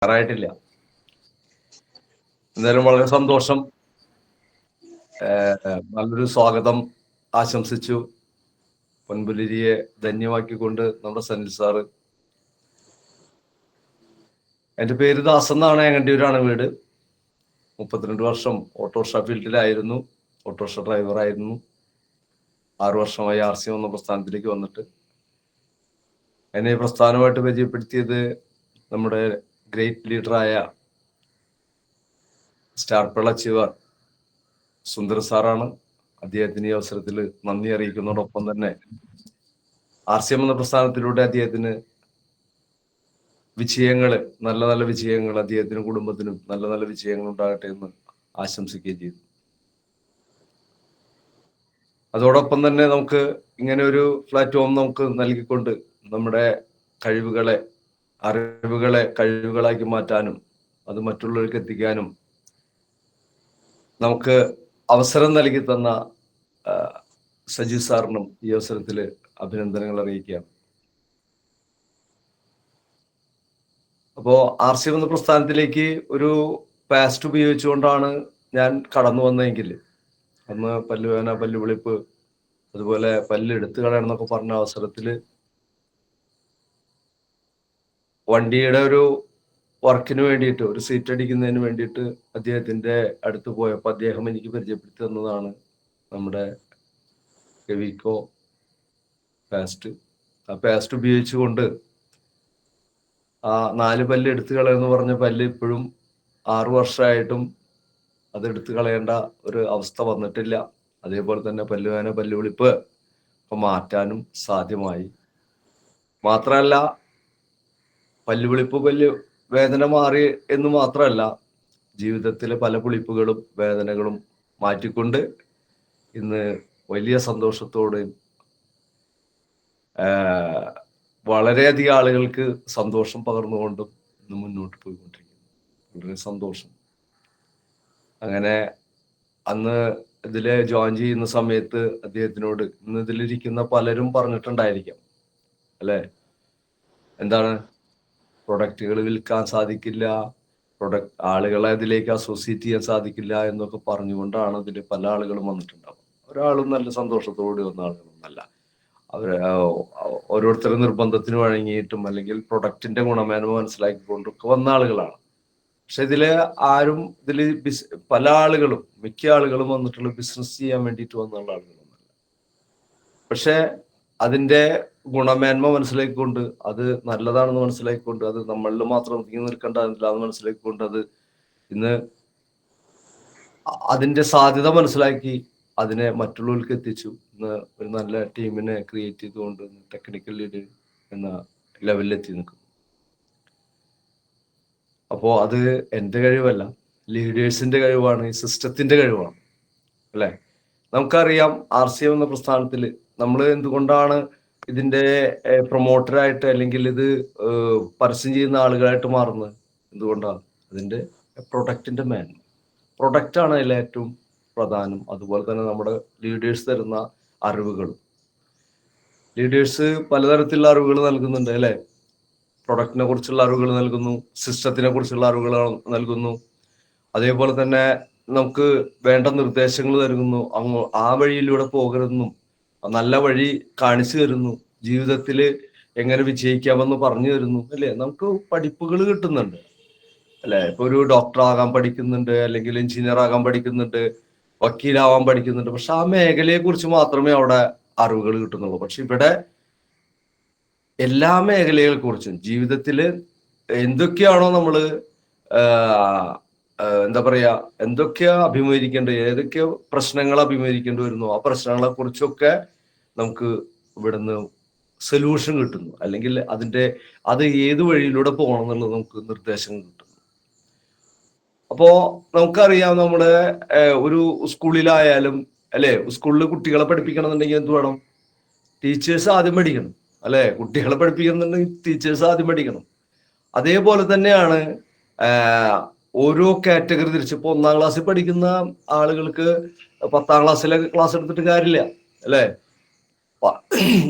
ായിട്ടില്ല. എന്തായാലും വളരെ സന്തോഷം. നല്ലൊരു സ്വാഗതം ആശംസിച്ചു പൊൻപുലരിയെ ധന്യമാക്കിക്കൊണ്ട് നമ്മുടെ സനിൽ സാറ്. എൻ്റെ പേര് ദാസ് എന്നാണ്. ഏങ്ങണ്ടിയൂരാണ് വീട്. 32 വർഷം ഓട്ടോറിക്ഷ ഫീൽഡിലായിരുന്നു. ഓട്ടോറിക്ഷ ഡ്രൈവറായിരുന്നു. 6 വർഷമായി RC എന്ന പ്രസ്ഥാനത്തിലേക്ക് വന്നിട്ട്. എന്നെ പ്രസ്ഥാനമായിട്ട് പരിചയപ്പെടുത്തിയത് നമ്മുടെ ഗ്രേറ്റ് ലീഡറായ സ്റ്റാർ പ്ലസ് അച്ചീവർ സുന്ദർ സാറാണ്. അദ്ദേഹത്തിന് ഈ അവസരത്തിൽ നന്ദി അറിയിക്കുന്നതോടൊപ്പം തന്നെ RCM എന്ന പ്രസ്ഥാനത്തിലൂടെ അദ്ദേഹത്തിന് നല്ല നല്ല വിജയങ്ങൾ അദ്ദേഹത്തിനും കുടുംബത്തിനും നല്ല നല്ല വിജയങ്ങൾ ഉണ്ടാകട്ടെ എന്ന് ആശംസിക്കുകയും ചെയ്തു. അതോടൊപ്പം തന്നെ നമുക്ക് ഇങ്ങനെ ഒരു പ്ലാറ്റ്ഫോം നമുക്ക് നൽകിക്കൊണ്ട് നമ്മുടെ അറിവുകളെ കഴിവുകളാക്കി മാറ്റാനും അത് മറ്റുള്ളവർക്ക് എത്തിക്കാനും നമുക്ക് അവസരം നൽകി തന്ന സജീവ് സാറിനും ഈ അവസരത്തിൽ അഭിനന്ദനങ്ങൾ അറിയിക്കുകയാണ്. അപ്പോ RCM എന്ന പ്രസ്ഥാനത്തിലേക്ക് ഒരു പാസ്റ്റ് ഉപയോഗിച്ചുകൊണ്ടാണ് ഞാൻ കടന്നു വന്നതെങ്കിൽ അന്ന് പല്ലുവേദന, പല്ലുവിളിപ്പ്, അതുപോലെ പല്ല് എടുത്തു കളയണമെന്നൊക്കെ പറഞ്ഞ അവസരത്തിൽ വണ്ടിയുടെ ഒരു വർക്കിന് വേണ്ടിയിട്ട്, ഒരു സീറ്റ് അടിക്കുന്നതിന് വേണ്ടിയിട്ട് അദ്ദേഹത്തിന്റെ അടുത്ത് പോയപ്പോൾ അദ്ദേഹം എനിക്ക് പരിചയപ്പെടുത്തി തന്നതാണ് നമ്മുടെ കെവിക്കോ പാസ്റ്റ്. ആ പാസ്റ്റ് ഉപയോഗിച്ചുകൊണ്ട് ആ 4 പല്ല് എടുത്തു കളയെന്ന് പറഞ്ഞ പല്ല് ഇപ്പോഴും 6 വർഷമായിട്ടും അത് എടുത്തു കളയേണ്ട ഒരു അവസ്ഥ വന്നിട്ടില്ല. അതേപോലെ തന്നെ പല്ലുവേദന, പല്ലുവിളിപ്പ് മാറ്റാനും സാധ്യമായി. മാത്രമല്ല, പല്ല് വേദന മാറി എന്ന് മാത്രമല്ല, ജീവിതത്തിലെ പല പുളിപ്പുകളും വേദനകളും മാറ്റിക്കൊണ്ട് ഇന്ന് വലിയ സന്തോഷത്തോടെയും വളരെയധികം ആളുകൾക്ക് സന്തോഷം പകർന്നുകൊണ്ടും ഇന്ന് മുന്നോട്ട് പോയിക്കൊണ്ടിരിക്കുന്നു. വളരെ സന്തോഷം. അങ്ങനെ അന്ന് ഇതില് ജോയിൻ ചെയ്യുന്ന സമയത്ത് അദ്ദേഹത്തിനോട് ഇന്ന് ഇതിലിരിക്കുന്ന പലരും പറഞ്ഞിട്ടുണ്ടായിരിക്കാം, അല്ലെ, എന്താണ് പ്രൊഡക്റ്റുകൾ വിൽക്കാൻ സാധിക്കില്ല, ആളുകളെ അതിലേക്ക് അസോസിയേറ്റ് ചെയ്യാൻ സാധിക്കില്ല എന്നൊക്കെ പറഞ്ഞുകൊണ്ടാണ് ഇതിൽ പല ആളുകളും വന്നിട്ടുണ്ടാവും. ഒരാളും നല്ല സന്തോഷത്തോടെ വന്ന ആളുകളൊന്നല്ല. ഓരോരുത്തരുടെ നിർബന്ധത്തിന് വഴങ്ങിയിട്ടും അല്ലെങ്കിൽ പ്രൊഡക്റ്റിന്റെ ഗുണമേന്മ മനസ്സിലാക്കിക്കൊണ്ടൊക്കെ വന്ന ആളുകളാണ്. പക്ഷെ മിക്ക ആളുകളും വന്നിട്ടുള്ള ബിസിനസ് ചെയ്യാൻ വേണ്ടിയിട്ട് വന്നുള്ള ആളുകളൊന്നല്ല. പക്ഷെ അതിന്റെ ഗുണമേന്മ മനസ്സിലാക്കിക്കൊണ്ട്, അത് നല്ലതാണെന്ന് മനസ്സിലാക്കിക്കൊണ്ട്, അത് നമ്മളിൽ മാത്രം ഒതുങ്ങി നിൽക്കേണ്ടതില്ല എന്ന് മനസ്സിലാക്കിക്കൊണ്ട്, അത് ഇന്ന് അതിന്റെ സാധ്യത മനസ്സിലാക്കി അതിനെ മറ്റുള്ളവർക്ക് എത്തിച്ചു. ഇന്ന് ഒരു നല്ല ടീമിനെ ക്രിയേറ്റ് ചെയ്തുകൊണ്ട് ടെക്നിക്കൽ ലീഡ് എന്ന ലെവലിൽ എത്തി നിൽക്കും. അപ്പോ അത് എൻ്റെ കഴിവല്ല, ലീഡേഴ്സിന്റെ കഴിവാണ്, ഈ സിസ്റ്റത്തിന്റെ കഴിവാണ്, അല്ലെ. നമുക്കറിയാം RCM എന്ന പ്രസ്ഥാനത്തിൽ നമ്മൾ എന്തുകൊണ്ടാണ് ഇതിന്റെ പ്രൊമോട്ടറായിട്ട് അല്ലെങ്കിൽ ഇത് പരസ്യം ചെയ്യുന്ന ആളുകളായിട്ട് മാറുന്നത്? എന്തുകൊണ്ടാണ്? അതിന്റെ പ്രൊഡക്റ്റിന്റെ പ്രൊഡക്റ്റാണ് അതിൽ ഏറ്റവും പ്രധാനം. അതുപോലെ തന്നെ നമ്മുടെ ലീഡേഴ്സ് തരുന്ന അറിവുകൾ. ലീഡേഴ്സ് പലതരത്തിലുള്ള അറിവുകൾ നൽകുന്നുണ്ട്, അല്ലെ. പ്രൊഡക്റ്റിനെ കുറിച്ചുള്ള അറിവുകൾ നൽകുന്നു, സിസ്റ്റത്തിനെ കുറിച്ചുള്ള അറിവുകൾ നൽകുന്നു, അതേപോലെ തന്നെ നമുക്ക് വേണ്ട നിർദ്ദേശങ്ങൾ നൽകുന്നു, ആ വഴിയിലൂടെ പോകരുതെന്നും നല്ല വഴി കാണിച്ചു തരുന്നു, ജീവിതത്തിൽ എങ്ങനെ വിജയിക്കാമെന്ന് പറഞ്ഞു തരുന്നു, അല്ലെ. നമുക്ക് പഠിപ്പുകൾ കിട്ടുന്നുണ്ട്, അല്ലെ. ഇപ്പൊ ഒരു ഡോക്ടർ ആകാൻ പഠിക്കുന്നുണ്ട്, അല്ലെങ്കിൽ എഞ്ചിനീയർ ആകാൻ പഠിക്കുന്നുണ്ട്, വക്കീലാവാൻ പഠിക്കുന്നുണ്ട്. പക്ഷെ ആ മേഖലയെ കുറിച്ച് മാത്രമേ അവിടെ അറിവുകൾ കിട്ടുന്നുള്ളൂ. പക്ഷെ ഇവിടെ എല്ലാ മേഖലകളെ കുറിച്ചും ജീവിതത്തിൽ എന്തൊക്കെയാണോ നമ്മള് എന്താ പറയാ, എന്തൊക്കെയാ അഭിമുഖീകരിക്കേണ്ടത്, ഏതൊക്കെ പ്രശ്നങ്ങൾ അഭിമുഖീകരിക്കേണ്ടി വരുന്നു, ആ പ്രശ്നങ്ങളെ കുറിച്ചൊക്കെ നമുക്ക് ഇവിടുന്ന് സൊല്യൂഷൻ കിട്ടുന്നു, അല്ലെങ്കിൽ അത് ഏത് വഴിയിലൂടെ പോകണം എന്നുള്ളത് നമുക്ക് നിർദ്ദേശം കിട്ടുന്നു. അപ്പോ നമുക്കറിയാം, നമ്മുടെ ഒരു സ്കൂളിലായാലും, അല്ലെ, സ്കൂളിൽ കുട്ടികളെ പഠിപ്പിക്കണമെന്നുണ്ടെങ്കിൽ എന്ത് വേണം? ടീച്ചേഴ്സ് ആദ്യം പഠിക്കണം, അല്ലെ. കുട്ടികളെ പഠിപ്പിക്കുന്നുണ്ടെങ്കിൽ ടീച്ചേഴ്സ് ആദ്യം പഠിക്കണം. അതേപോലെ തന്നെയാണ് ഓരോ കാറ്റഗറി തിരിച്ച്. ഇപ്പൊ 1ാം ക്ലാസ്സിൽ പഠിക്കുന്ന ആളുകൾക്ക് 10ാം ക്ലാസ്സിലെ ക്ലാസ് എടുത്തിട്ട് കാര്യമില്ല, അല്ലെ.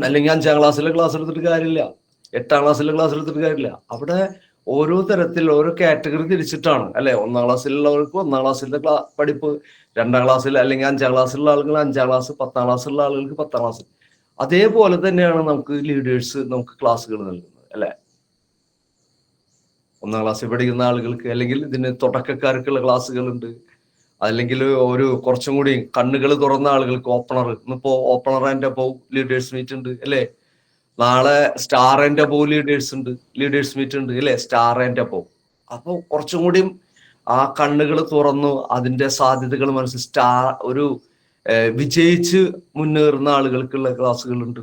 അല്ലെങ്കിൽ 5ാം ക്ലാസ്സിലെ ക്ലാസ് എടുത്തിട്ട് കാര്യമില്ല, 8ാം ക്ലാസ്സിലെ ക്ലാസ് എടുത്തിട്ട് കാര്യമില്ല. അവിടെ ഓരോ തരത്തിൽ ഓരോ കാറ്റഗറി തിരിച്ചിട്ടാണ് അല്ലെ. 1ാം ക്ലാസ്സിലുള്ളവർക്ക് 1ാം ക്ലാസ്സിലെ പഠിപ്പ്, 2ാം ക്ലാസ്സിൽ അല്ലെങ്കിൽ 5ാം ക്ലാസ്സിലുള്ള ആളുകൾ 5ാം ക്ലാസ്, 10ാം ക്ലാസ്സിലുള്ള ആളുകൾക്ക് 10ാം ക്ലാസ്. അതേപോലെ തന്നെയാണ് നമുക്ക് ലീഡേഴ്സ് നമുക്ക് ക്ലാസ്സുകൾ നൽകുന്നത് അല്ലെ. 1ാം ക്ലാസ്സിൽ പഠിക്കുന്ന ആളുകൾക്ക് അല്ലെങ്കിൽ ഇതിന് തുടക്കക്കാർക്കുള്ള ക്ലാസ്സുകളുണ്ട്. അല്ലെങ്കിൽ ഒരു കുറച്ചും കൂടി കണ്ണുകൾ തുറന്ന ആളുകൾക്ക് ഓപ്പണർ, ഇന്നിപ്പോ opener and above leaders meet ഉണ്ട് അല്ലെ. നാളെ star and above leaders meet ഉണ്ട് അല്ലെ. Star and above. അപ്പൊ കുറച്ചും കൂടി ആ കണ്ണുകൾ തുറന്നു അതിന്റെ സാധ്യതകൾ ഒരു വിജയിച്ച് മുന്നേറുന്ന ആളുകൾക്കുള്ള ക്ലാസ്സുകളുണ്ട്.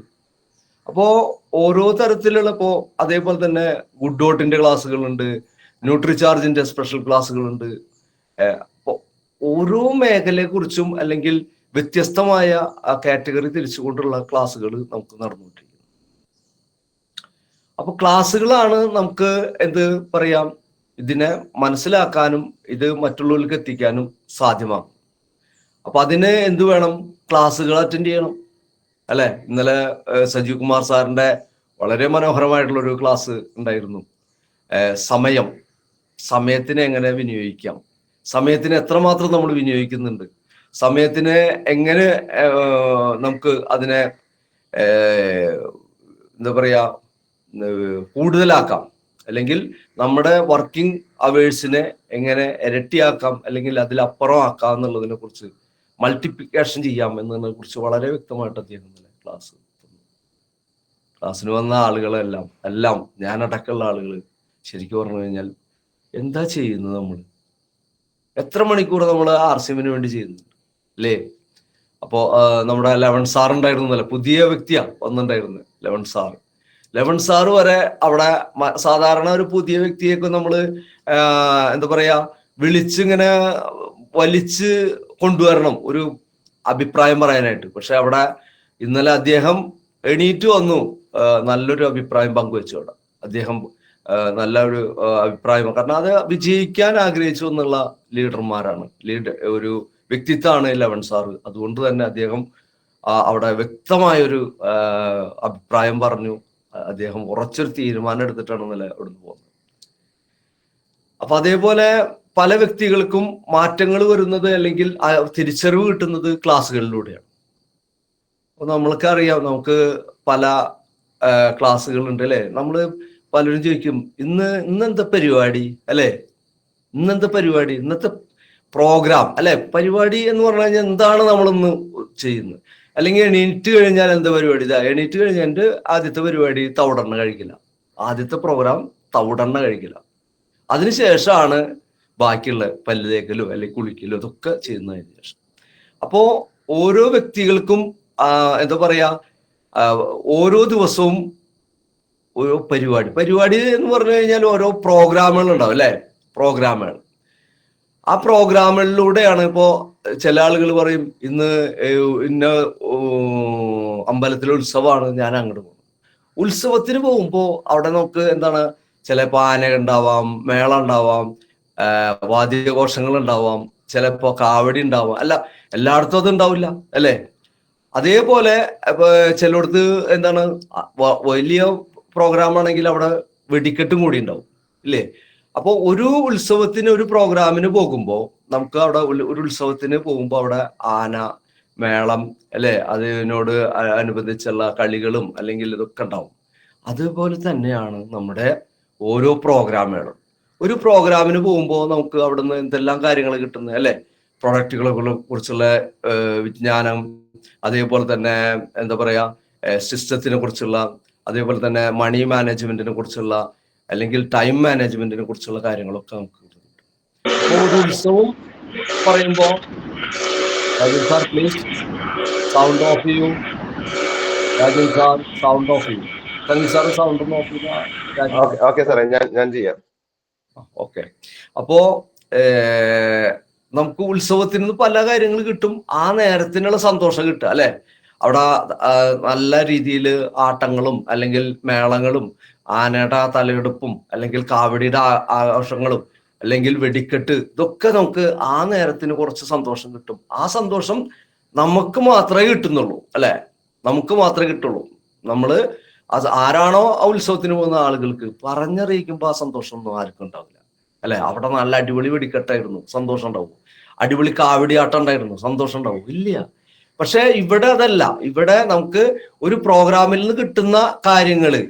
അപ്പോ ഓരോ തരത്തിലുള്ള അതേപോലെ തന്നെ ഗുഡ് ഡോട്ടിന്റെ ക്ലാസ്സുകളുണ്ട്, ന്യൂട്രിചാർജിന്റെ സ്പെഷ്യൽ ക്ലാസ്സുകളുണ്ട്. അപ്പോ ഓരോ മേഖലയെ കുറിച്ചും അല്ലെങ്കിൽ വ്യത്യസ്തമായ കാറ്റഗറി തിരിച്ചുകൊണ്ടുള്ള ക്ലാസ്സുകൾ നമുക്ക് നടന്നുകൊണ്ടിരിക്കുന്നത്. അപ്പൊ ക്ലാസ്സുകളാണ് നമുക്ക് എന്ത് പറയാം, ഇതിനെ മനസ്സിലാക്കാനും ഇത് മറ്റുള്ളവർക്ക് എത്തിക്കാനും സാധ്യമാകും. അപ്പൊ അതിന് എന്ത് വേണം? ക്ലാസ്സുകൾ അറ്റൻഡ് ചെയ്യണം അല്ലെ. ഇന്നലെ സജീവ് കുമാർ സാറിന്റെ വളരെ മനോഹരമായിട്ടുള്ള ഒരു ക്ലാസ് ഉണ്ടായിരുന്നു. സമയത്തിനെ എങ്ങനെ വിനിയോഗിക്കാം, സമയത്തിന് എത്രമാത്രം നമ്മൾ വിനിയോഗിക്കുന്നുണ്ട്, സമയത്തിനെ എങ്ങനെ നമുക്ക് അതിനെ എന്താ പറയാ കൂടുതലാക്കാം, അല്ലെങ്കിൽ നമ്മുടെ വർക്കിംഗ് അവേഴ്സിനെ എങ്ങനെ ഇരട്ടിയാക്കാം അല്ലെങ്കിൽ അതിലപ്പുറം ആക്കാം എന്നുള്ളതിനെ കുറിച്ച്, മൾട്ടിപ്ലിക്കേഷൻ ചെയ്യാം എന്നതിനെ കുറിച്ച് വളരെ വ്യക്തമായിട്ട് അദ്ദേഹം ക്ലാസ്സിന് വന്ന ആളുകളെല്ലാം ഞാനടക്കമുള്ള ആളുകൾ ശരിക്കും പറഞ്ഞു കഴിഞ്ഞാൽ എന്താ ചെയ്യുന്നത്, നമ്മൾ എത്ര മണിക്കൂർ നമ്മൾ RCMന് വേണ്ടി ചെയ്യുന്നുണ്ട് അല്ലേ. അപ്പോ നമ്മുടെ ലെവൻ സാർ ഉണ്ടായിരുന്നല്ലേ, പുതിയ വ്യക്തിയാ വന്നിട്ടുണ്ടായിരുന്നത് ലെവൻ സാറ് വരെ അവിടെ സാധാരണ ഒരു പുതിയ വ്യക്തിയൊക്കെ നമ്മള് എന്താ പറയാ വിളിച്ചിങ്ങനെ വലിച്ച് കൊണ്ടുവരണം ഒരു അഭിപ്രായം പറയാനായിട്ട്. പക്ഷെ അവിടെ ഇന്നലെ അദ്ദേഹം എണീറ്റ് വന്നു, നല്ലൊരു അഭിപ്രായം പങ്കുവെച്ചു. അവിടെ അദ്ദേഹം നല്ലൊരു അഭിപ്രായം, കാരണം അത് വിജയിക്കാൻ ആഗ്രഹിച്ചു എന്നുള്ള ലീഡർമാരാണ്, ഒരു വ്യക്തിത്വമാണ് ലെവൻ സാറ്. അതുകൊണ്ട് തന്നെ അദ്ദേഹം അവിടെ വ്യക്തമായൊരു അഭിപ്രായം പറഞ്ഞു. അദ്ദേഹം ഉറച്ചൊരു തീരുമാനം എടുത്തിട്ടാണ് ഇന്നലെ അവിടുന്ന് പോകുന്നത്. അപ്പൊ അതേപോലെ പല വ്യക്തികൾക്കും മാറ്റങ്ങൾ വരുന്നത് അല്ലെങ്കിൽ തിരിച്ചറിവ് കിട്ടുന്നത് ക്ലാസ്സുകളിലൂടെയാണ്. അപ്പൊ നമ്മൾക്കറിയാം, നമുക്ക് പല ക്ലാസ്സുകളുണ്ട് അല്ലെ. നമ്മള് പലരും ചോദിക്കും, ഇന്നെന്താ പരിപാടി അല്ലെ, ഇന്നെന്താ പരിപാടി, ഇന്നത്തെ പ്രോഗ്രാം അല്ലെ. പരിപാടി എന്ന് പറഞ്ഞു കഴിഞ്ഞാൽ എന്താണ് നമ്മളിന്ന് ചെയ്യുന്നത്, അല്ലെങ്കിൽ എണീറ്റ് കഴിഞ്ഞാൽ എന്താ പരിപാടി? എണീറ്റ് കഴിഞ്ഞാൽ എൻ്റെ ആദ്യത്തെ പരിപാടി തവിടെണ്ണ കഴിക്കില്ല, ആദ്യത്തെ പ്രോഗ്രാം തവിടെണ്ണ കഴിക്കില്ല. അതിനുശേഷമാണ് ബാക്കിയുള്ള പല്ല് തേക്കലോ അല്ലെങ്കിൽ കുളിക്കലോ ഇതൊക്കെ ചെയ്യുന്നതിന് ശേഷം. അപ്പോ ഓരോ വ്യക്തികൾക്കും എന്താ പറയാ, ഓരോ ദിവസവും ഓരോ പരിപാടി എന്ന് പറഞ്ഞു കഴിഞ്ഞാൽ ഓരോ പ്രോഗ്രാമുകൾ ഉണ്ടാവും അല്ലെ. പ്രോഗ്രാമുകൾ, ആ പ്രോഗ്രാമുകളിലൂടെയാണ് ഇപ്പോ ചില ആളുകൾ പറയും ഇന്ന് ഇന്ന അമ്പലത്തിലെ ഉത്സവമാണ്, ഞാൻ അങ്ങോട്ട് പോകും. ഉത്സവത്തിന് പോകുമ്പോ അവിടെ നമുക്ക് എന്താണ്, ചിലപ്പോ ആന ഉണ്ടാവാം, മേള ഉണ്ടാവാം, വാദ്യഘോഷങ്ങൾ ഉണ്ടാവാം, ചിലപ്പോ കാവടി ഉണ്ടാവാം. അല്ല, എല്ലായിടത്തും അത് ഉണ്ടാവില്ല അല്ലെ. അതേപോലെ ചിലയിടത്ത് എന്താണ് വലിയ പ്രോഗ്രാം ആണെങ്കിൽ അവിടെ വെടിക്കെട്ടും കൂടി ഉണ്ടാവും ഇല്ലേ. അപ്പോൾ ഒരു ഉത്സവത്തിന് ഒരു പ്രോഗ്രാമിന് പോകുമ്പോൾ നമുക്ക് അവിടെ ഒരു ഉത്സവത്തിന് പോകുമ്പോൾ അവിടെ ആന, മേളം അല്ലെ, അതിനോട് അനുബന്ധിച്ചുള്ള കളികളും അല്ലെങ്കിൽ ഇതൊക്കെ ഉണ്ടാവും. അതുപോലെ തന്നെയാണ് നമ്മുടെ ഓരോ പ്രോഗ്രാമുകളും. ഒരു പ്രോഗ്രാമിന് പോകുമ്പോൾ നമുക്ക് അവിടുന്ന് എന്തെല്ലാം കാര്യങ്ങൾ കിട്ടുന്നത് അല്ലെ. പ്രൊഡക്റ്റുകളെ കുറിച്ചുള്ള വിജ്ഞാനം, അതേപോലെ തന്നെ എന്താ പറയാ സിസ്റ്റത്തിനെ കുറിച്ചുള്ള, അതേപോലെ തന്നെ മണി മാനേജ്മെന്റിനെ കുറിച്ചുള്ള അല്ലെങ്കിൽ ടൈം മാനേജ്മെന്റിനെ കുറിച്ചുള്ള കാര്യങ്ങളൊക്കെ നമുക്ക് കിട്ടുന്നുണ്ട്. അപ്പോൾ ഒരു ഉത്സവം പറയുമ്പോൾ സാർ പ്ലീസ് സൗണ്ട് ഓഫ് ചെയ്യൂ. രാജൻ സാർ സൗണ്ട് ഓഫ് ചെയ്യൂ. സഞ്ജി സാർ സൗണ്ട് ഒന്ന് ഓഫ് ചെയ്യുക. ഞാൻ ചെയ്യാം. ഓക്കെ. അപ്പോ നമുക്ക് ഉത്സവത്തിൽ നിന്ന് പല കാര്യങ്ങൾ കിട്ടും. ആ നേരത്തിനുള്ള സന്തോഷം കിട്ടുക അല്ലെ. അവിടെ നല്ല രീതിയിൽ ആട്ടങ്ങളും അല്ലെങ്കിൽ മേളങ്ങളും ആനയുടെ തലയെടുപ്പും അല്ലെങ്കിൽ കാവടിയുടെ ആഘോഷങ്ങളും അല്ലെങ്കിൽ വെടിക്കെട്ട്, ഇതൊക്കെ നമുക്ക് ആ നേരത്തിന് കുറച്ച് സന്തോഷം കിട്ടും. ആ സന്തോഷം നമുക്ക് മാത്രമേ കിട്ടുന്നുള്ളൂ അല്ലെ, നമുക്ക് മാത്രമേ കിട്ടുള്ളൂ. നമ്മള് അത് ആരാണോ ആ ഉത്സവത്തിന് പോകുന്ന ആളുകൾക്ക് പറഞ്ഞറിയിക്കുമ്പോൾ ആ സന്തോഷം ഒന്നും ആർക്കും ഉണ്ടാവില്ല. അല്ലെ? അവിടെ നല്ല അടിപൊളി വെടിക്കെട്ടായിരുന്നു, സന്തോഷം ഉണ്ടാവും. അടിപൊളി കാവടിയാട്ടം ഉണ്ടായിരുന്നു, സന്തോഷം ഉണ്ടാവും? ഇല്ല. പക്ഷെ ഇവിടെ അതല്ല. ഇവിടെ നമുക്ക് ഒരു പ്രോഗ്രാമിൽ നിന്ന് കിട്ടുന്ന കാര്യങ്ങള്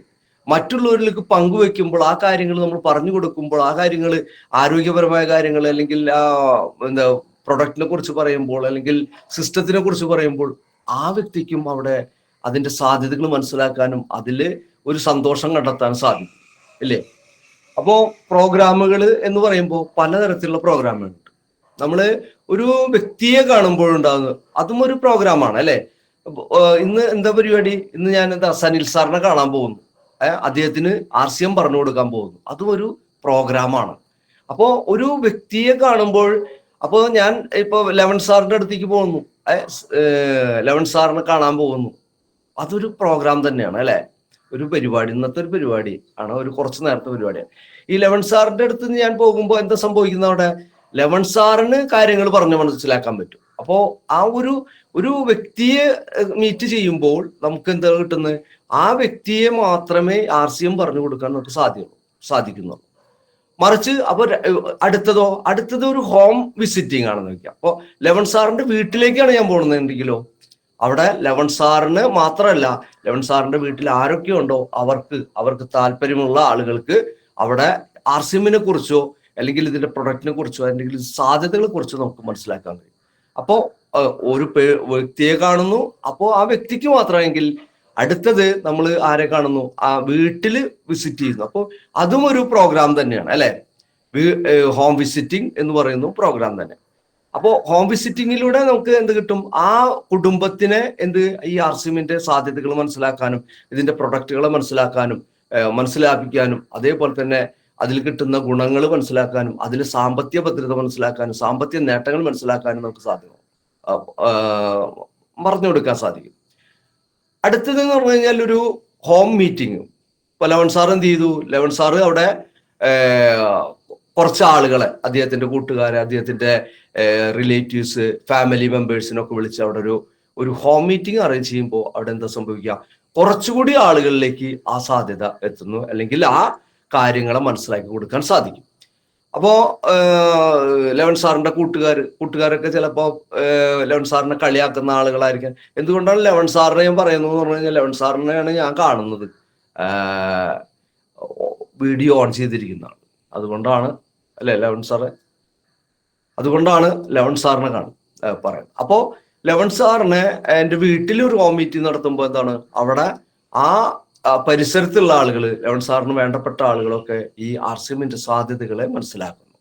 മറ്റുള്ളവരിലേക്ക് പങ്കുവെക്കുമ്പോൾ, ആ കാര്യങ്ങൾ നമ്മൾ പറഞ്ഞു കൊടുക്കുമ്പോൾ, ആ കാര്യങ്ങൾ ആരോഗ്യപരമായ കാര്യങ്ങൾ, അല്ലെങ്കിൽ എന്താ പ്രൊഡക്റ്റിനെ കുറിച്ച് പറയുമ്പോൾ, അല്ലെങ്കിൽ സിസ്റ്റത്തിനെ കുറിച്ച് പറയുമ്പോൾ, ആ വ്യക്തിക്കും അവിടെ അതിന്റെ സാധ്യതകൾ മനസ്സിലാക്കാനും അതിൽ ഒരു സന്തോഷം കണ്ടെത്താനും സാധിക്കും. ഇല്ലേ? അപ്പോ പ്രോഗ്രാമുകൾ എന്ന് പറയുമ്പോൾ പലതരത്തിലുള്ള പ്രോഗ്രാമുകളുണ്ട്. നമ്മള് ഒരു വ്യക്തിയെ കാണുമ്പോഴുണ്ടാകുന്നത് അതും ഒരു പ്രോഗ്രാമാണ്, അല്ലെ? ഇന്ന് എന്താ പരിപാടി? ഇന്ന് ഞാൻ സനിൽ സാറിനെ കാണാൻ പോകുന്നു, അദ്ദേഹത്തിന് RCM പറഞ്ഞു കൊടുക്കാൻ പോകുന്നു, അതും ഒരു പ്രോഗ്രാമാണ്. അപ്പോ ഒരു വ്യക്തിയെ കാണുമ്പോൾ, അപ്പോ ഞാൻ ഇപ്പൊ ലെവൻ സാറിന്റെ അടുത്തേക്ക് പോകുന്നു, ലെവൻ സാറിനെ കാണാൻ പോകുന്നു, അതൊരു പ്രോഗ്രാം തന്നെയാണ്, അല്ലെ? ഒരു പരിപാടി, ഇന്നത്തെ ഒരു പരിപാടി ആണ്, ഒരു കുറച്ച് നേരത്തെ പരിപാടിയാണ്. ഈ ലെവൻ സാറിന്റെ അടുത്ത് ഞാൻ പോകുമ്പോൾ എന്താ സംഭവിക്കുന്ന? അവിടെ ലെവൻ സാറിന് കാര്യങ്ങൾ പറഞ്ഞു മനസ്സിലാക്കാൻ പറ്റും. അപ്പോ ആ ഒരു വ്യക്തിയെ മീറ്റ് ചെയ്യുമ്പോൾ നമുക്ക് എന്താ കിട്ടുന്നത്? ആ വ്യക്തിയെ മാത്രമേ RCM പറഞ്ഞു കൊടുക്കാൻ നമുക്ക് സാധിക്കുന്നുള്ളൂ. മറിച്ച് അപ്പൊ അടുത്തത് ഒരു ഹോം വിസിറ്റിംഗ് ആണെന്ന് വെക്കാം. അപ്പൊ ലെവൻ സാറിന്റെ വീട്ടിലേക്കാണ് ഞാൻ പോകുന്നതെങ്കിലോ, അവിടെ ലെവൻ സാറിന് മാത്രമല്ല, ലെവൻ സാറിന്റെ വീട്ടിൽ ആരൊക്കെ ഉണ്ടോ അവർക്ക് താല്പര്യമുള്ള ആളുകൾക്ക് അവിടെ RCMനെ കുറിച്ചോ, അല്ലെങ്കിൽ ഇതിന്റെ പ്രൊഡക്റ്റിനെ കുറിച്ചോ, അല്ലെങ്കിൽ സാധ്യതകളെ കുറിച്ചോ നമുക്ക് മനസ്സിലാക്കാൻ കഴിയും. അപ്പോ ഒരു വ്യക്തിയെ കാണുന്നു, അപ്പോ ആ വ്യക്തിക്ക് മാത്രമെങ്കിൽ അടുത്തത് നമ്മൾ ആരെ കാണുന്നു? ആ വീട്ടില് വിസിറ്റ് ചെയ്യുന്നു. അപ്പോൾ അതും ഒരു പ്രോഗ്രാം തന്നെയാണ്, അല്ലെ? ഹോം വിസിറ്റിംഗ് എന്ന് പറയുന്നു പ്രോഗ്രാം തന്നെ. അപ്പോ ഹോം വിസിറ്റിങ്ങിലൂടെ നമുക്ക് എന്ത് കിട്ടും? ആ കുടുംബത്തിനെ ഈ RCMന്റെ സാധ്യതകൾ മനസ്സിലാക്കാനും, ഇതിന്റെ പ്രൊഡക്റ്റുകളെ മനസ്സിലാക്കാനും, അതേപോലെ തന്നെ അതിൽ കിട്ടുന്ന ഗുണങ്ങൾ മനസ്സിലാക്കാനും, അതിൽ സാമ്പത്തിക ഭദ്രത മനസ്സിലാക്കാനും, സാമ്പത്തിക നേട്ടങ്ങൾ മനസ്സിലാക്കാനും നമുക്ക് പറഞ്ഞു കൊടുക്കാൻ സാധിക്കും. അടുത്തത് എന്ന് പറഞ്ഞു കഴിഞ്ഞാൽ ഒരു ഹോം മീറ്റിംഗ്. ഇപ്പൊ ലെവൻ സാർ എന്ത് ചെയ്തു? ലെവൻ സാറ് അവിടെ കുറച്ച് ആളുകളെ, അദ്ദേഹത്തിന്റെ കൂട്ടുകാരെ, അദ്ദേഹത്തിന്റെ റിലേറ്റീവ്സ്, ഫാമിലി മെമ്പേഴ്സിനൊക്കെ വിളിച്ച് അവിടെ ഒരു ഹോം മീറ്റിംഗ് അറേഞ്ച് ചെയ്യുമ്പോൾ അവിടെ എന്താ സംഭവിക്കുക? കുറച്ചുകൂടി ആളുകളിലേക്ക് ആ സാധ്യത എത്തുന്നു, അല്ലെങ്കിൽ ആ കാര്യങ്ങളെ മനസ്സിലാക്കി കൊടുക്കാൻ സാധിക്കും. അപ്പോ ലെവൻ സാറിന്റെ കൂട്ടുകാരൊക്കെ ചിലപ്പോ ലെവൻ സാറിനെ കളിയാക്കുന്ന ആളുകളായിരിക്കാം. എന്തുകൊണ്ടാണ് ലെവൻ സാറിനെ ഞാൻ പറയുന്നത് എന്ന് പറഞ്ഞു കഴിഞ്ഞാൽ, ലെവൻ സാറിനെയാണ് ഞാൻ കാണുന്നത് വീഡിയോ ഓൺ ചെയ്തിരിക്കുന്നതാണ്. അതുകൊണ്ടാണ്, അല്ലെ ലെവൻ സാറ്? അതുകൊണ്ടാണ് ലെവൻ സാറിനെ പറയുന്നത്. അപ്പോ ലെവൻ സാറിനെ എൻ്റെ വീട്ടിൽ ഒരു ഹോം മീറ്റിംഗ് നടത്തുമ്പോൾ എന്താണ്, അവിടെ ആ പരിസരത്തുള്ള ആളുകൾ, ലെവൻ സാറിന് വേണ്ടപ്പെട്ട ആളുകളൊക്കെ ഈ RCMന്റെ സാധ്യതകളെ മനസ്സിലാക്കുന്നു.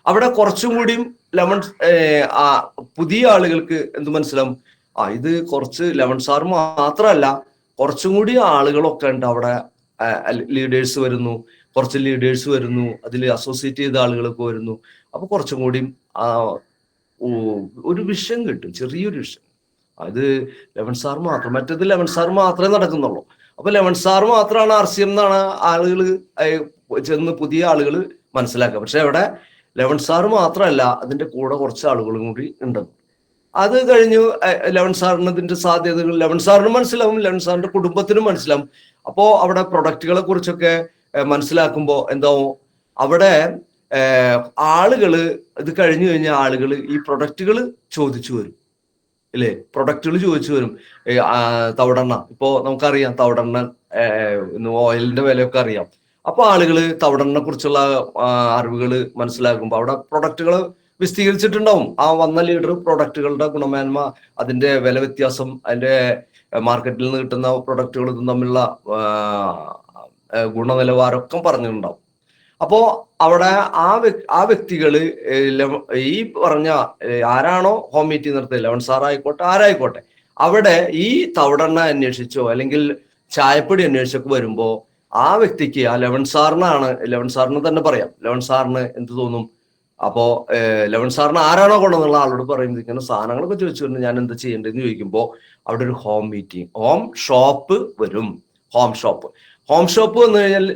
അവിടെ കുറച്ചും കൂടിയും പുതിയ ആളുകൾക്ക് എന്ത് മനസ്സിലാവും? ഇത് കുറച്ച് ലെവൻ സാർ മാത്രമല്ല, കുറച്ചും കൂടി ആളുകളൊക്കെ ഉണ്ട് അവിടെ. ലീഡേഴ്സ് വരുന്നു, കുറച്ച് ലീഡേഴ്സ് വരുന്നു, അതിൽ അസോസിയേറ്റ് ചെയ്ത ആളുകളൊക്കെ വരുന്നു. അപ്പൊ കുറച്ചും കൂടിയും ഒരു വിഷയം കിട്ടും, ചെറിയൊരു വിഷയം. അത് ലെവൻ സാർ മാത്രം, മറ്റേത് ലെവൻ സാർ മാത്രമേ നടക്കുന്നുള്ളൂ. അപ്പൊ ലെവൻ സാർ മാത്രമാണ് RCM എന്നാണ് ആളുകൾ ചെന്ന് പുതിയ ആളുകൾ മനസ്സിലാക്കുക. പക്ഷെ അവിടെ ലെവൻ സാർ മാത്രമല്ല, അതിന്റെ കൂടെ കുറച്ച് ആളുകളും കൂടി ഉണ്ട്. അത് കഴിഞ്ഞു ലെവൻ സാറിന് ഇതിന്റെ സാധ്യതകൾ ലെവൻ സാറിന് മനസ്സിലാവും, ലെവൻ സാറിന്റെ കുടുംബത്തിനും മനസ്സിലാവും. അപ്പോ അവിടെ പ്രൊഡക്റ്റുകളെ കുറിച്ചൊക്കെ മനസ്സിലാക്കുമ്പോൾ എന്താവും? അവിടെ ആളുകള് ഇത് കഴിഞ്ഞു കഴിഞ്ഞാൽ ആളുകൾ ഈ പ്രൊഡക്റ്റുകൾ ചോദിച്ചു വരും, ഇല്ലേ? പ്രൊഡക്റ്റുകൾ ചോദിച്ചു വരും. തവിടെണ്ണ, ഇപ്പോ നമുക്കറിയാം തവിടെണ്ണ ഓയിലിന്റെ വിലയൊക്കെ അറിയാം. അപ്പൊ ആളുകള് തവിടെണ്ണെ കുറിച്ചുള്ള അറിവുകൾ മനസ്സിലാക്കുമ്പോൾ അവിടെ പ്രൊഡക്റ്റുകൾ വിശദീകരിച്ചിട്ടുണ്ടാവും. ആ വന്ന ലീഡർ പ്രൊഡക്റ്റുകളുടെ ഗുണമേന്മ, അതിന്റെ വില വ്യത്യാസം, അതിന്റെ മാർക്കറ്റിൽ നിന്ന് കിട്ടുന്ന പ്രൊഡക്റ്റുകളും തമ്മിലുള്ള ഗുണനിലവാരമൊക്കെ പറഞ്ഞിട്ടുണ്ടാവും. അപ്പോ അവിടെ ആ വ്യക്തികള് ഈ പറഞ്ഞ ആരാണോ ഹോം മീറ്റിംഗ് നടത്തിയത്, ലെവൻ സാർ ആയിക്കോട്ടെ, ആരായിക്കോട്ടെ, അവിടെ ഈ തവിടെണ്ണ അന്വേഷിച്ചോ അല്ലെങ്കിൽ ചായപ്പൊടി അന്വേഷിച്ചൊക്കെ വരുമ്പോ ആ വ്യക്തിക്ക്, ആ ലെവൻ സാറിന് തന്നെ പറയാം, ലെവൻ സാറിന് എന്ത് തോന്നും? അപ്പോ ലെവൻ സാറിന് ആരാണോ കൊണ്ടെന്നുള്ള ആളോട് പറയുന്നത് ഇങ്ങനെ സാധനങ്ങളൊക്കെ ചോദിച്ചു വരുന്നത്, ഞാൻ എന്താ ചെയ്യേണ്ടതെന്ന് ചോദിക്കുമ്പോൾ അവിടെ ഒരു ഹോം ഷോപ്പ് വരും. ഹോം ഷോപ്പ് വന്നു കഴിഞ്ഞാൽ,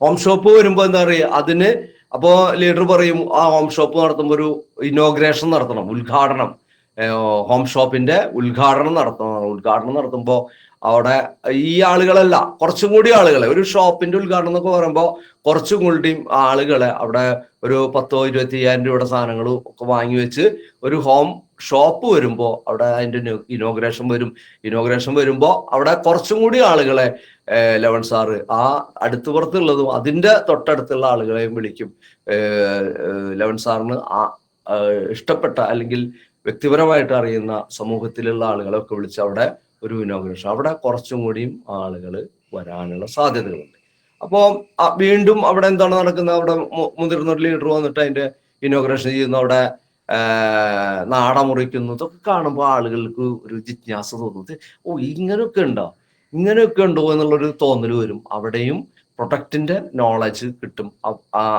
ഹോം ഷോപ്പ് വരുമ്പോ എന്താ പറയുക, അതിന് അപ്പോ ലീഡർ പറയും ആ ഹോം ഷോപ്പ് നടത്തുമ്പോൾ ഒരു ഇനോഗ്രേഷൻ നടത്തണം, ഉദ്ഘാടനം, ഹോം ഷോപ്പിന്റെ ഉദ്ഘാടനം നടത്തുമ്പോൾ അവിടെ ഈ ആളുകളല്ല, കുറച്ചും കൂടി ആളുകളെ, ഒരു ഷോപ്പിന്റെ ഉദ്ഘാടനം എന്നൊക്കെ പറയുമ്പോൾ കുറച്ചും കൂടിയും ആളുകളെ അവിടെ ഒരു 10-25,000 രൂപയുടെ സാധനങ്ങളും ഒക്കെ വാങ്ങി വെച്ച് ഒരു ഹോം ഷോപ്പ് വരുമ്പോൾ അവിടെ അതിന്റെ ഇനോഗ്രേഷൻ വരുമ്പോൾ അവിടെ കുറച്ചും കൂടി ആളുകളെ ലവൻ സാറ് ആ അടുത്തുപുറത്തുള്ളതും അതിന്റെ തൊട്ടടുത്തുള്ള ആളുകളെയും വിളിക്കും. ലവൻ സാറിന് ഇഷ്ടപ്പെട്ട അല്ലെങ്കിൽ വ്യക്തിപരമായിട്ട് അറിയുന്ന സമൂഹത്തിലുള്ള ആളുകളെ ഒക്കെ വിളിച്ച് അവിടെ ഒരു ഇനോഗ്രേഷൻ, അവിടെ കുറച്ചും കൂടിയും ആളുകൾ വരാനുള്ള സാധ്യതകളുണ്ട്. അപ്പോൾ വീണ്ടും അവിടെ എന്താണ് നടക്കുന്നത്, അവിടെ മുതിർന്ന ഒരു ലീഡർ വന്നിട്ട് അതിന്റെ ഇനോഗ്രേഷൻ ചെയ്യുന്നു, അവിടെ നാട മുറിക്കുന്നു. ഇതൊക്കെ കാണുമ്പോൾ ആളുകൾക്ക് ഒരു ജിജ്ഞാസ തോന്നുന്നത്, ഇങ്ങനെയൊക്കെ ഉണ്ടോ എന്നുള്ളൊരു തോന്നൽ വരും. അവിടെയും പ്രൊഡക്റ്റിന്റെ നോളജ് കിട്ടും,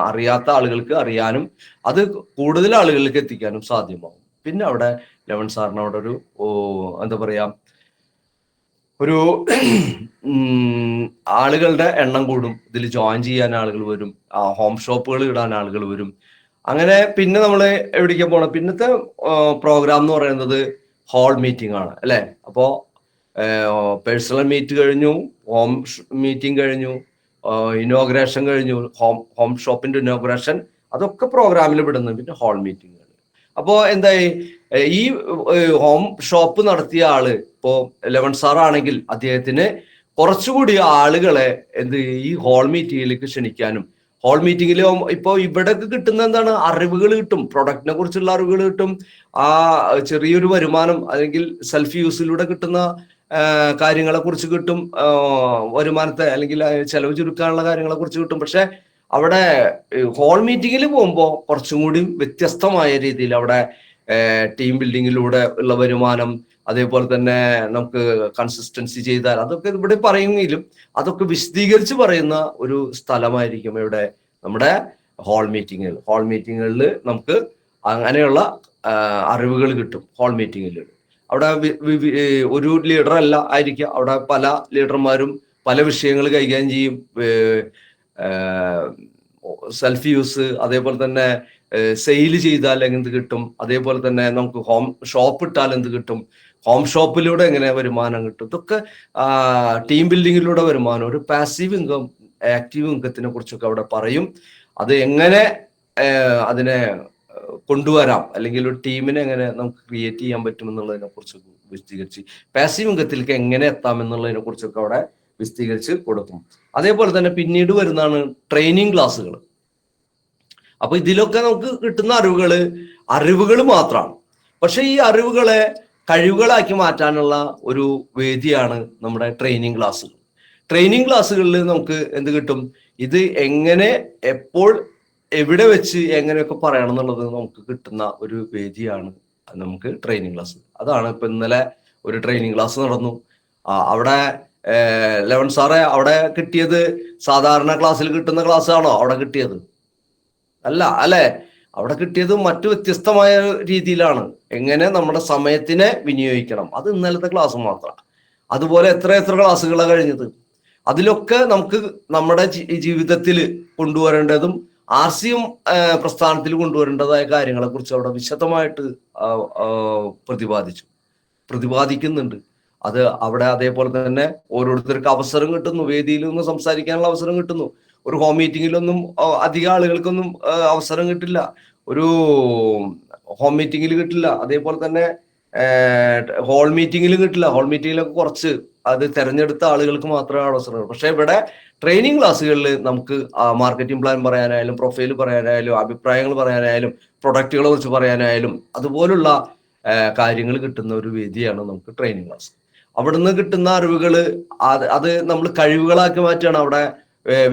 അറിയാത്ത ആളുകൾക്ക് അറിയാനും അത് കൂടുതൽ ആളുകളിലേക്ക് എത്തിക്കാനും സാധ്യമാകും. പിന്നെ അവിടെ ലവൻ സാറിന് അവിടെ ഒരു എന്താ പറയാ ഒരു ആളുകളുടെ എണ്ണം കൂടും, ഇതിൽ ജോയിൻ ചെയ്യാൻ ആളുകൾ വരും, ഹോം ഷോപ്പുകൾ ഇടാൻ ആളുകൾ വരും. അങ്ങനെ പിന്നെ നമ്മൾ എവിടേക്കാണ് പോകണം, പിന്നത്തെ പ്രോഗ്രാം എന്ന് പറയുന്നത് ഹാൾ മീറ്റിംഗ് ആണ് അല്ലെ. അപ്പോ പേഴ്സണൽ മീറ്റ് കഴിഞ്ഞു, ഹോം മീറ്റിംഗ് കഴിഞ്ഞു, ഇനോഗ്രേഷൻ കഴിഞ്ഞു, ഹോം ഷോപ്പിന്റെ ഇനോഗ്രേഷൻ, അതൊക്കെ പ്രോഗ്രാമിൽ വിടുന്നു. പിന്നെ ഹാൾ മീറ്റിംഗ്. അപ്പോ എന്തായി, ഈ ഹോം ഷോപ്പ് നടത്തിയ ആള് ഇപ്പോ ലവൻ സാർ ആണെങ്കിൽ അദ്ദേഹത്തിന് കുറച്ചുകൂടി ആളുകളെ ഈ ഹാൾ മീറ്റിംഗിലേക്ക് ക്ഷണിക്കാനും, ഹാൾ മീറ്റിംഗിൽ ഇപ്പൊ ഇവിടെ കിട്ടുന്ന എന്താണ്, അറിവുകൾ കിട്ടും, പ്രൊഡക്റ്റിനെ കുറിച്ചുള്ള അറിവുകൾ കിട്ടും, ആ ചെറിയൊരു വരുമാനം അല്ലെങ്കിൽ സെൽഫ് യൂസിലൂടെ കിട്ടുന്ന കാര്യങ്ങളെ കുറിച്ച് കിട്ടും, വരുമാനത്തെ അല്ലെങ്കിൽ ചെലവ് ചുരുക്കാനുള്ള കാര്യങ്ങളെ കുറിച്ച് കിട്ടും. പക്ഷെ അവിടെ ഹാൾ മീറ്റിങ്ങിൽ പോകുമ്പോൾ കുറച്ചും കൂടി വ്യത്യസ്തമായ രീതിയിൽ അവിടെ ടീം ബിൽഡിങ്ങിലൂടെ ഉള്ള വരുമാനം, അതേപോലെ തന്നെ നമുക്ക് കൺസിസ്റ്റൻസി ചെയ്താൽ അതൊക്കെ ഇവിടെ പറയുമെങ്കിലും അതൊക്കെ വിശദീകരിച്ച് പറയുന്ന ഒരു സ്ഥലമായിരിക്കും ഇവിടെ നമ്മുടെ ഹാൾ മീറ്റിങ്ങുകളിൽ നമുക്ക് അങ്ങനെയുള്ള അറിവുകൾ കിട്ടും. ഹാൾ മീറ്റിങ്ങിൽ അവിടെ ഒരു ലീഡർ അല്ല ആയിരിക്കാം, അവിടെ പല ലീഡർമാരും പല വിഷയങ്ങൾ കൈകാര്യം ചെയ്യും. സെൽഫ് യൂസ്, അതേപോലെ തന്നെ സെയിൽ ചെയ്താൽ എന്ത് കിട്ടും, അതേപോലെ തന്നെ നമുക്ക് ഹോം ഷോപ്പ് ഇട്ടാൽ എന്ത് കിട്ടും, ഹോം ഷോപ്പിലൂടെ എങ്ങനെ വരുമാനം കിട്ടും, ഇതൊക്കെ ടീം ബിൽഡിങ്ങിലൂടെ വരുമാനം, ഒരു പാസീവ് ഇൻകം, ആക്റ്റീവ് ഇൻകത്തിനെ കുറിച്ചൊക്കെ അവിടെ പറയും. അത് എങ്ങനെ അതിനെ കൊണ്ടുവരാം അല്ലെങ്കിൽ ഒരു ടീമിനെ എങ്ങനെ നമുക്ക് ക്രിയേറ്റ് ചെയ്യാൻ പറ്റും എന്നുള്ളതിനെ കുറിച്ച് വിശദീകരിച്ച്, പാസീവ് ഇൻകത്തിലേക്ക് എങ്ങനെ എത്താം എന്നുള്ളതിനെ കുറിച്ചൊക്കെ അവിടെ വിശദീകരിച്ച് കൊടുക്കും. അതേപോലെ തന്നെ പിന്നീട് വരുന്നതാണ് ട്രെയിനിങ് ക്ലാസ്സുകൾ. അപ്പൊ ഇതിലൊക്കെ നമുക്ക് കിട്ടുന്ന അറിവുകൾ മാത്രമാണ്. പക്ഷെ ഈ അറിവുകളെ കഴിവുകളാക്കി മാറ്റാനുള്ള ഒരു വേദിയാണ് നമ്മുടെ ട്രെയിനിങ് ക്ലാസ്സുകൾ. ട്രെയിനിങ് ക്ലാസ്സുകളിൽ നമുക്ക് എന്ത് കിട്ടും, ഇത് എങ്ങനെ എപ്പോൾ എവിടെ വെച്ച് എങ്ങനെയൊക്കെ പറയണം എന്നുള്ളത് നമുക്ക് കിട്ടുന്ന ഒരു വേദിയാണ് നമുക്ക് ട്രെയിനിങ് ക്ലാസ്. അതാണ് ഇപ്പൊ ഇന്നലെ ഒരു ട്രെയിനിങ് ക്ലാസ് നടന്നു. അവിടെ ലവൻ സാറെ അവിടെ കിട്ടിയത് സാധാരണ ക്ലാസ്സിൽ കിട്ടുന്ന ക്ലാസ് ആണോ അവിടെ കിട്ടിയത്? അല്ല അല്ലെ, അവിടെ കിട്ടിയത് മറ്റു വ്യത്യസ്തമായ രീതിയിലാണ്. എങ്ങനെ നമ്മുടെ സമയത്തിനെ വിനിയോഗിക്കണം, അത് ഇന്നലത്തെ ക്ലാസ് മാത്രമാണ്. അതുപോലെ എത്ര ക്ലാസ്സുകളാണ് കഴിഞ്ഞത്. അതിലൊക്കെ നമുക്ക് നമ്മുടെ ജീവിതത്തിൽ കൊണ്ടുവരേണ്ടതും RCM പ്രസ്ഥാനത്തിൽ കൊണ്ടുവരേണ്ടതായ കാര്യങ്ങളെ കുറിച്ച് അവിടെ വിശദമായിട്ട് പ്രതിപാദിക്കുന്നുണ്ട്. അത് അവിടെ അതേപോലെ തന്നെ ഓരോരുത്തർക്ക് അവസരം കിട്ടുന്നു, വേദിയിൽ നിന്ന് സംസാരിക്കാനുള്ള അവസരം കിട്ടുന്നു. ഒരു ഹോം മീറ്റിങ്ങിലൊന്നും അധികം ആളുകൾക്കൊന്നും അവസരം കിട്ടില്ല, ഒരു ഹോം മീറ്റിങ്ങിൽ കിട്ടില്ല, അതേപോലെ തന്നെ ഹാൾ മീറ്റിങ്ങിലും കിട്ടില്ല. ഹാൾ മീറ്റിങ്ങിലൊക്കെ കുറച്ച് അത് തെരഞ്ഞെടുത്ത ആളുകൾക്ക് മാത്രമേ അവസരമുള്ളൂ. പക്ഷെ ഇവിടെ ട്രെയിനിങ് ക്ലാസ്സുകളിൽ നമുക്ക് മാർക്കറ്റിംഗ് പ്ലാൻ പറയാനായാലും, പ്രൊഫൈൽ പറയാനായാലും, അഭിപ്രായങ്ങൾ പറയാനായാലും, പ്രൊഡക്റ്റുകളെ കുറിച്ച് പറയാനായാലും അതുപോലുള്ള കാര്യങ്ങൾ കിട്ടുന്ന ഒരു വേദിയാണ് നമുക്ക് ട്രെയിനിങ് ക്ലാസ്. അവിടുന്ന് കിട്ടുന്ന അറിവുകൾ അത് നമ്മൾ കഴിവുകളാക്കി മാറ്റുകയാണ്. അവിടെ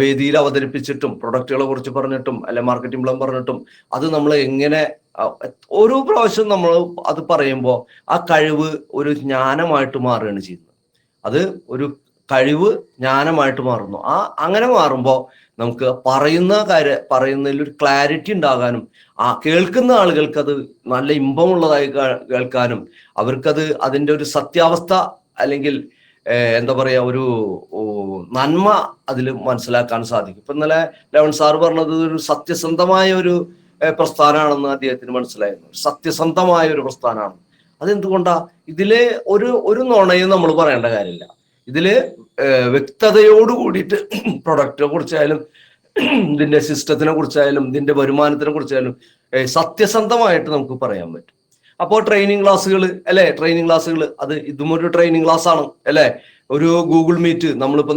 വേദിയിൽ അവതരിപ്പിച്ചിട്ടും പ്രൊഡക്റ്റുകളെ കുറിച്ച് പറഞ്ഞിട്ടും അല്ലെ മാർക്കറ്റിംഗ് പ്ലാൻ പറഞ്ഞിട്ടും അത് നമ്മൾ എങ്ങനെ ഓരോ പ്രാവശ്യം നമ്മൾ അത് പറയുമ്പോൾ ആ കഴിവ് ഒരു ജ്ഞാനമായിട്ട് മാറുകയാണ് ചെയ്യുന്നത്. അത് ഒരു കഴിവ് ജ്ഞാനമായിട്ട് മാറുന്നു. അങ്ങനെ മാറുമ്പോൾ നമുക്ക് പറയുന്നതിൽ ഒരു ക്ലാരിറ്റി ഉണ്ടാകാനും കേൾക്കുന്ന ആളുകൾക്ക് അത് നല്ല ഇമ്പമുള്ളതായി കേൾക്കാനും അവർക്കത് അതിൻ്റെ ഒരു സത്യാവസ്ഥ അല്ലെങ്കിൽ എന്താ പറയാ ഒരു നന്മ അതിൽ മനസ്സിലാക്കാൻ സാധിക്കും. ഇപ്പൊ ഇന്നലെ ലവൻ സാർ പറഞ്ഞത് ഒരു സത്യസന്ധമായ ഒരു പ്രസ്ഥാനമാണെന്ന് അദ്ദേഹത്തിന് മനസ്സിലായിരുന്നു. സത്യസന്ധമായ ഒരു പ്രസ്ഥാനമാണ്. അതെന്തുകൊണ്ടാ? ഇതിലെ ഒരു നുണയും നമ്മൾ പറയേണ്ട കാര്യമില്ല. ഇതില് വ്യക്തതയോട് കൂടിയിട്ട് പ്രൊഡക്റ്റിനെ കുറിച്ചായാലും ഇതിന്റെ സിസ്റ്റത്തിനെ കുറിച്ചായാലും ഇതിന്റെ വരുമാനത്തിനെ കുറിച്ചായാലും സത്യസന്ധമായിട്ട് നമുക്ക് പറയാൻ പറ്റും. അപ്പോൾ ട്രെയിനിങ് ക്ലാസ്സുകൾ അല്ലെ, ട്രെയിനിങ് ക്ലാസ്സുകൾ ഇതും ഒരു ട്രെയിനിങ് ക്ലാസ് ആണ് അല്ലെ. ഒരു ഗൂഗിൾ മീറ്റ് നമ്മളിപ്പോ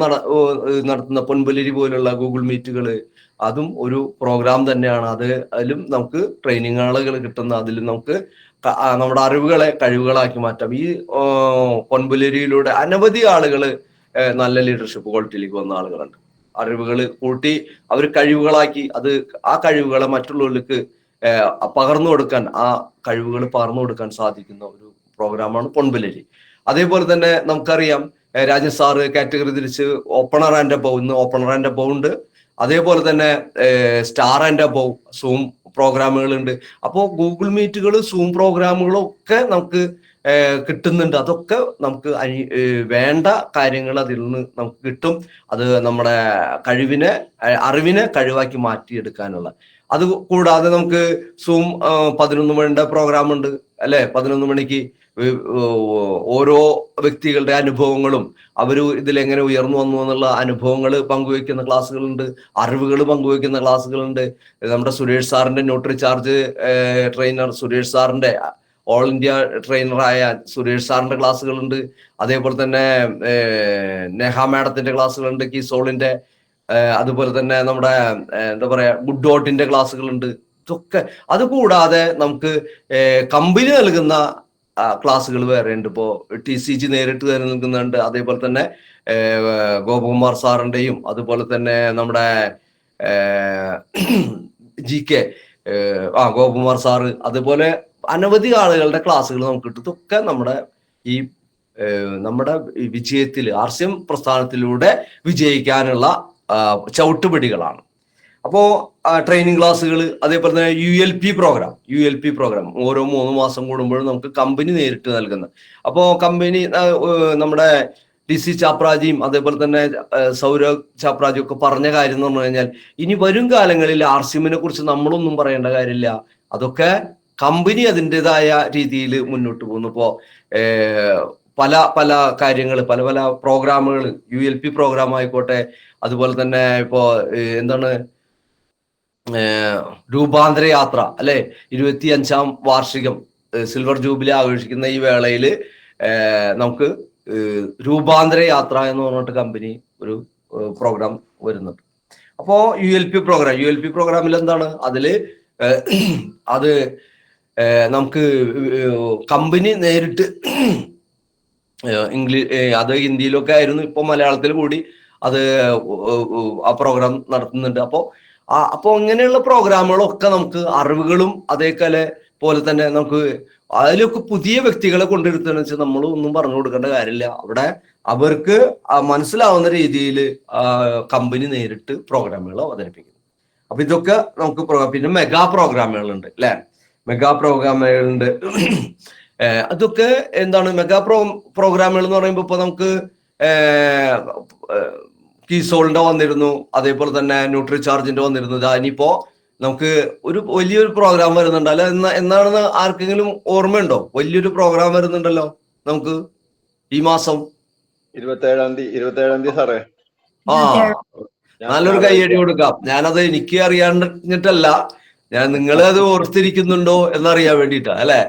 നടത്തുന്ന പൊൻപുലരി പോലുള്ള ഗൂഗിൾ മീറ്റുകൾ, അതും ഒരു പ്രോഗ്രാം തന്നെയാണ്. അതിലും നമുക്ക് ട്രെയിനിങ് ആളുകൾ കിട്ടുന്ന, അതിലും നമുക്ക് നമ്മുടെ അറിവുകളെ കഴിവുകളാക്കി മാറ്റാം. ഈ പൊൻപുലരിയിലൂടെ അനവധി ആളുകൾ നല്ല ലീഡർഷിപ്പ് ക്വാളിറ്റിയിലേക്ക് വന്ന ആളുകളുണ്ട്. അറിവുകൾ കൂട്ടി അവർ കഴിവുകളാക്കി, ആ കഴിവുകളെ മറ്റുള്ളവർക്ക് പകർന്നു കൊടുക്കാൻ, ആ കഴിവുകൾ പകർന്നു കൊടുക്കാൻ സാധിക്കുന്ന ഒരു പ്രോഗ്രാമാണ് പൊൻപുലരി. അതേപോലെ തന്നെ നമുക്കറിയാം രാജേഷ് സാറ് കാറ്റഗറി തിരിച്ച് ഓപ്പണർ ആൻഡ് അബവ്, ഇന്ന് ഓപ്പണർ ആൻഡ് അബവ് ഉണ്ട്. അതേപോലെ തന്നെ സ്റ്റാർ ആൻഡ് അബവ് സൂം പ്രോഗ്രാമുകളുണ്ട്. അപ്പോൾ ഗൂഗിൾ മീറ്റുകൾ, സൂം പ്രോഗ്രാമുകളും ഒക്കെ നമുക്ക് കിട്ടുന്നുണ്ട്. അതൊക്കെ നമുക്ക് വേണ്ട കാര്യങ്ങൾ അതിൽ നിന്ന് നമുക്ക് കിട്ടും. അത് നമ്മുടെ അറിവിനെ കഴിവാക്കി മാറ്റിയെടുക്കാനുള്ള. അത് കൂടാതെ നമുക്ക് സൂം 11 മണിയുടെ പ്രോഗ്രാം ഉണ്ട് അല്ലെ. 11 മണിക്ക് ഓരോ വ്യക്തികളുടെ അനുഭവങ്ങളും അവർ ഇതിലെങ്ങനെ ഉയർന്നു വന്നു എന്നുള്ള അനുഭവങ്ങൾ പങ്കുവെക്കുന്ന ക്ലാസ്സുകളുണ്ട്, അറിവുകൾ പങ്കുവെക്കുന്ന ക്ലാസ്സുകളുണ്ട്. നമ്മുടെ സുരേഷ് സാറിന്റെ ന്യൂട്രി ചാർജ് ട്രെയിനർ, സുരേഷ് സാറിന്റെ ഓൾ ഇന്ത്യ ട്രെയിനറായ സുരേഷ് സാറിന്റെ ക്ലാസ്സുകളുണ്ട്. അതേപോലെ തന്നെ നെഹ മാഡത്തിന്റെ ക്ലാസ്സുകളുണ്ട്, കീസോളിന്റെ. അതുപോലെ തന്നെ നമ്മുടെ എന്താ പറയാ ഗുഡ് ഡോട്ടിന്റെ ക്ലാസ്സുകളുണ്ട്. ഇതൊക്കെ അതുകൂടാതെ നമുക്ക് കമ്പനി നൽകുന്ന ക്ലാസ്സുകൾ വേറെ ഉണ്ട്. ഇപ്പോ TCG നേരിട്ട് തന്നെ നൽകുന്നുണ്ട്. അതേപോലെ തന്നെ ഗോപകുമാർ സാറിന്റെയും അതുപോലെ തന്നെ നമ്മുടെ GK ഗോപകുമാർ സാറ്, അതുപോലെ അനവധി ആളുകളുടെ ക്ലാസ്സുകൾ നമുക്ക് കിട്ടും. ഇതൊക്കെ നമ്മുടെ വിജയത്തിൽ RCM പ്രസ്ഥാനത്തിലൂടെ വിജയിക്കാനുള്ള ചവിട്ടുപടികളാണ്. അപ്പോ ട്രെയിനിങ് ക്ലാസ്സുകൾ, അതേപോലെ തന്നെ ULP പ്രോഗ്രാം ഓരോ 3 മാസം കൂടുമ്പോഴും നമുക്ക് കമ്പനി നേരിട്ട് നൽകുന്നത്. അപ്പോ കമ്പനി നമ്മുടെ DC ചാപ്രാജിയും അതേപോലെ തന്നെ സൗരവ് ചാപ്രാജിയും ഒക്കെ പറഞ്ഞ കാര്യം എന്ന് പറഞ്ഞു കഴിഞ്ഞാൽ, ഇനി വരും കാലങ്ങളിൽ RCMനെ കുറിച്ച് നമ്മളൊന്നും പറയേണ്ട കാര്യമില്ല. അതൊക്കെ കമ്പനി അതിൻ്റെതായ രീതിയിൽ മുന്നോട്ട് പോകുന്നു. ഇപ്പോ പല കാര്യങ്ങൾ, പല പ്രോഗ്രാമുകൾ, ULP പ്രോഗ്രാം ആയിക്കോട്ടെ, അതുപോലെ തന്നെ ഇപ്പോ എന്താണ് രൂപാന്തര യാത്ര അല്ലെ, 25ാം വാർഷികം സിൽവർ ജൂബിലി ആഘോഷിക്കുന്ന ഈ വേളയിൽ നമുക്ക് രൂപാന്തര യാത്ര എന്ന് പറഞ്ഞിട്ട് കമ്പനി ഒരു പ്രോഗ്രാം വരുന്നുണ്ട്. അപ്പോ ULP പ്രോഗ്രാമിൽ എന്താണ്, അത് നമുക്ക് കമ്പനി നേരിട്ട് അത് ഹിന്ദിയിലൊക്കെ ആയിരുന്നു, ഇപ്പൊ മലയാളത്തിൽ കൂടി ആ പ്രോഗ്രാം നടത്തുന്നുണ്ട്. അപ്പോ ഇങ്ങനെയുള്ള പ്രോഗ്രാമുകളൊക്കെ നമുക്ക് അറിവുകളും പോലെ തന്നെ നമുക്ക് അതിലൊക്കെ പുതിയ വ്യക്തികളെ കൊണ്ടുവരുത്തുകയെന്ന് വെച്ചാൽ നമ്മൾ ഒന്നും പറഞ്ഞു കൊടുക്കേണ്ട കാര്യമില്ല. അവിടെ അവർക്ക് മനസ്സിലാവുന്ന രീതിയിൽ കമ്പനി നേരിട്ട് പ്രോഗ്രാമുകൾ അവതരിപ്പിക്കുന്നു. അപ്പൊ ഇതൊക്കെ നമുക്ക് പിന്നെ മെഗാ പ്രോഗ്രാമുകളുണ്ട് അല്ലെ, മെഗാ പ്രോഗ്രാമുകളുണ്ട്. അതൊക്കെ എന്താണ് മെഗാ പ്രോഗ്രാമുകൾ എന്ന് പറയുമ്പോൾ ഇപ്പൊ നമുക്ക് കീസോളിന്റെ വന്നിരുന്നു, അതേപോലെ തന്നെ ന്യൂട്രി ചാർജിന്റെ വന്നിരുന്നു. ഇനിയിപ്പോ നമുക്ക് വലിയൊരു പ്രോഗ്രാം വരുന്നുണ്ട് അല്ലെ. എന്നാണെന്ന് ആർക്കെങ്കിലും ഓർമ്മയുണ്ടോ? വലിയൊരു പ്രോഗ്രാം വരുന്നുണ്ടല്ലോ നമുക്ക് ഈ മാസം 27-ാം തീയതി സാറേ. നല്ലൊരു കയ്യടി കൊടുക്കാം. ഞാനത് എനിക്ക് അറിയാണ്ടിട്ടല്ല, നിങ്ങൾ അത് ഓർത്തിരിക്കുന്നുണ്ടോ എന്നറിയാൻ വേണ്ടിയിട്ടാ അല്ലെ.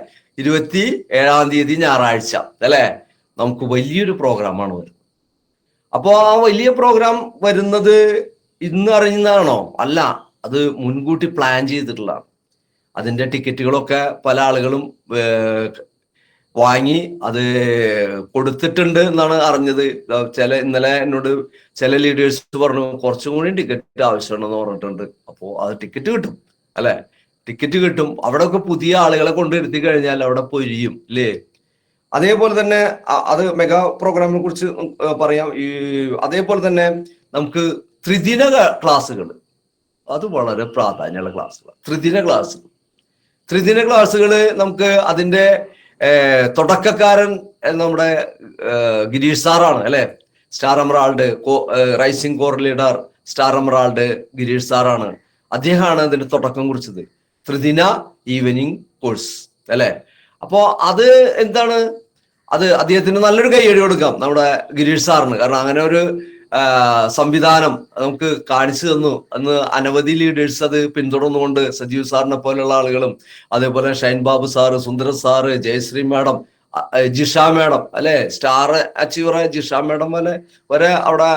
27-ാം തീയതി ഞായറാഴ്ച അല്ലെ, നമുക്ക് വലിയൊരു പ്രോഗ്രാമാണ് വരുന്നത്. അപ്പോ ആ വലിയ പ്രോഗ്രാം വരുന്നത് ഇന്ന് അറിയുന്നതാണോ? അല്ല, അത് മുൻകൂട്ടി പ്ലാൻ ചെയ്തിട്ടുള്ളതാണ്. അതിന്റെ ടിക്കറ്റുകളൊക്കെ പല ആളുകളും വാങ്ങി അത് കൊടുത്തിട്ടുണ്ട് എന്നാണ് അറിഞ്ഞത്. ഇന്നലെ എന്നോട് ചില ലീഡേഴ്സ് പറഞ്ഞു കുറച്ചും കൂടി ടിക്കറ്റ് ആവശ്യമുണ്ടെന്ന് പറഞ്ഞിട്ടുണ്ട്. അപ്പോൾ അത് ടിക്കറ്റ് കിട്ടും അല്ലെ, ടിക്കറ്റ് കിട്ടും. അവിടെ ഒക്കെ പുതിയ ആളുകളെ കൊണ്ടിരുത്തി കഴിഞ്ഞാൽ അവിടെ പൊരിയും അല്ലേ. അതേപോലെ തന്നെ അത് മെഗാ പ്രോഗ്രാമിനെ കുറിച്ച് പറയാം. അതേപോലെ തന്നെ നമുക്ക് ത്രിദിന ക്ലാസ്സുകൾ, അത് വളരെ പ്രാധാന്യമുള്ള ക്ലാസ്സുകൾ. ത്രിദിന ക്ലാസ്സുകൾ നമുക്ക് അതിന്റെ തുടക്കക്കാരൻ നമ്മുടെ ഗിരീഷ് സാറാണ് അല്ലെ. Star emerald rising core leader star emerald Girish സാറാണ്. അദ്ദേഹമാണ് അതിന്റെ തുടക്കം കുറിച്ചത്, ത്രിദിന ഈവനിങ് കോഴ്സ് അല്ലെ. അപ്പോ അത് എന്താണ്, അത് അദ്ദേഹത്തിന് നല്ലൊരു കൈയടി കൊടുക്കാം നമ്മുടെ ഗിരീഷ് സാറിന്. കാരണം അങ്ങനെ ഒരു സംവിധാനം നമുക്ക് കാണിച്ചു തന്നു. അന്ന് അനവധി ലീഡേഴ്സ് അത് പിന്തുടർന്നുകൊണ്ട് സജീവ് സാറിനെ പോലുള്ള ആളുകളും അതേപോലെ Shine Babu sir, Sundara sir, Jayasree madam, Jisha madam അല്ലെ, സ്റ്റാർ അച്ചീവറായ ജിഷ മാഡം വരെ അവിടെ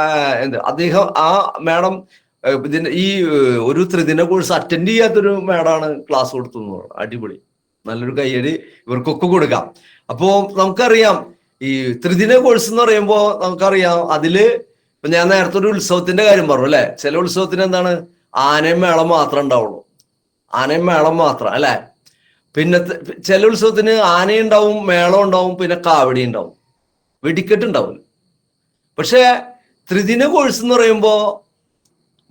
അദ്ദേഹം ആ മാഡം ഇതിന്റെ ഈ ഒരു ത്രിദിന കോഴ്സ് അറ്റൻഡ് ചെയ്യാത്തൊരു മാഡമാണ് ക്ലാസ് കൊടുത്തു. അടിപൊളി, നല്ലൊരു കയ്യടി ഇവർക്കൊക്കെ കൊടുക്കാം. അപ്പോ നമുക്കറിയാം ഈ ത്രിദിന കോഴ്സ് എന്ന് പറയുമ്പോ നമുക്കറിയാം അതില് ഇപ്പൊ ഞാൻ നേരത്തെ ഒരു ഉത്സവത്തിന്റെ കാര്യം പറഞ്ഞു അല്ലെ. ചില ഉത്സവത്തിന് എന്താണ് ആനയും മേളം മാത്രം ഉണ്ടാവുള്ളൂ, ആനയും മേളം മാത്രം അല്ലെ. പിന്നെ ചില ഉത്സവത്തിന് ആനയുണ്ടാവും, മേളം ഉണ്ടാവും, പിന്നെ കാവടി ഉണ്ടാവും, വെടിക്കെട്ട് ഉണ്ടാവും. പക്ഷെ ത്രിദിന കോഴ്സ് എന്ന് പറയുമ്പോ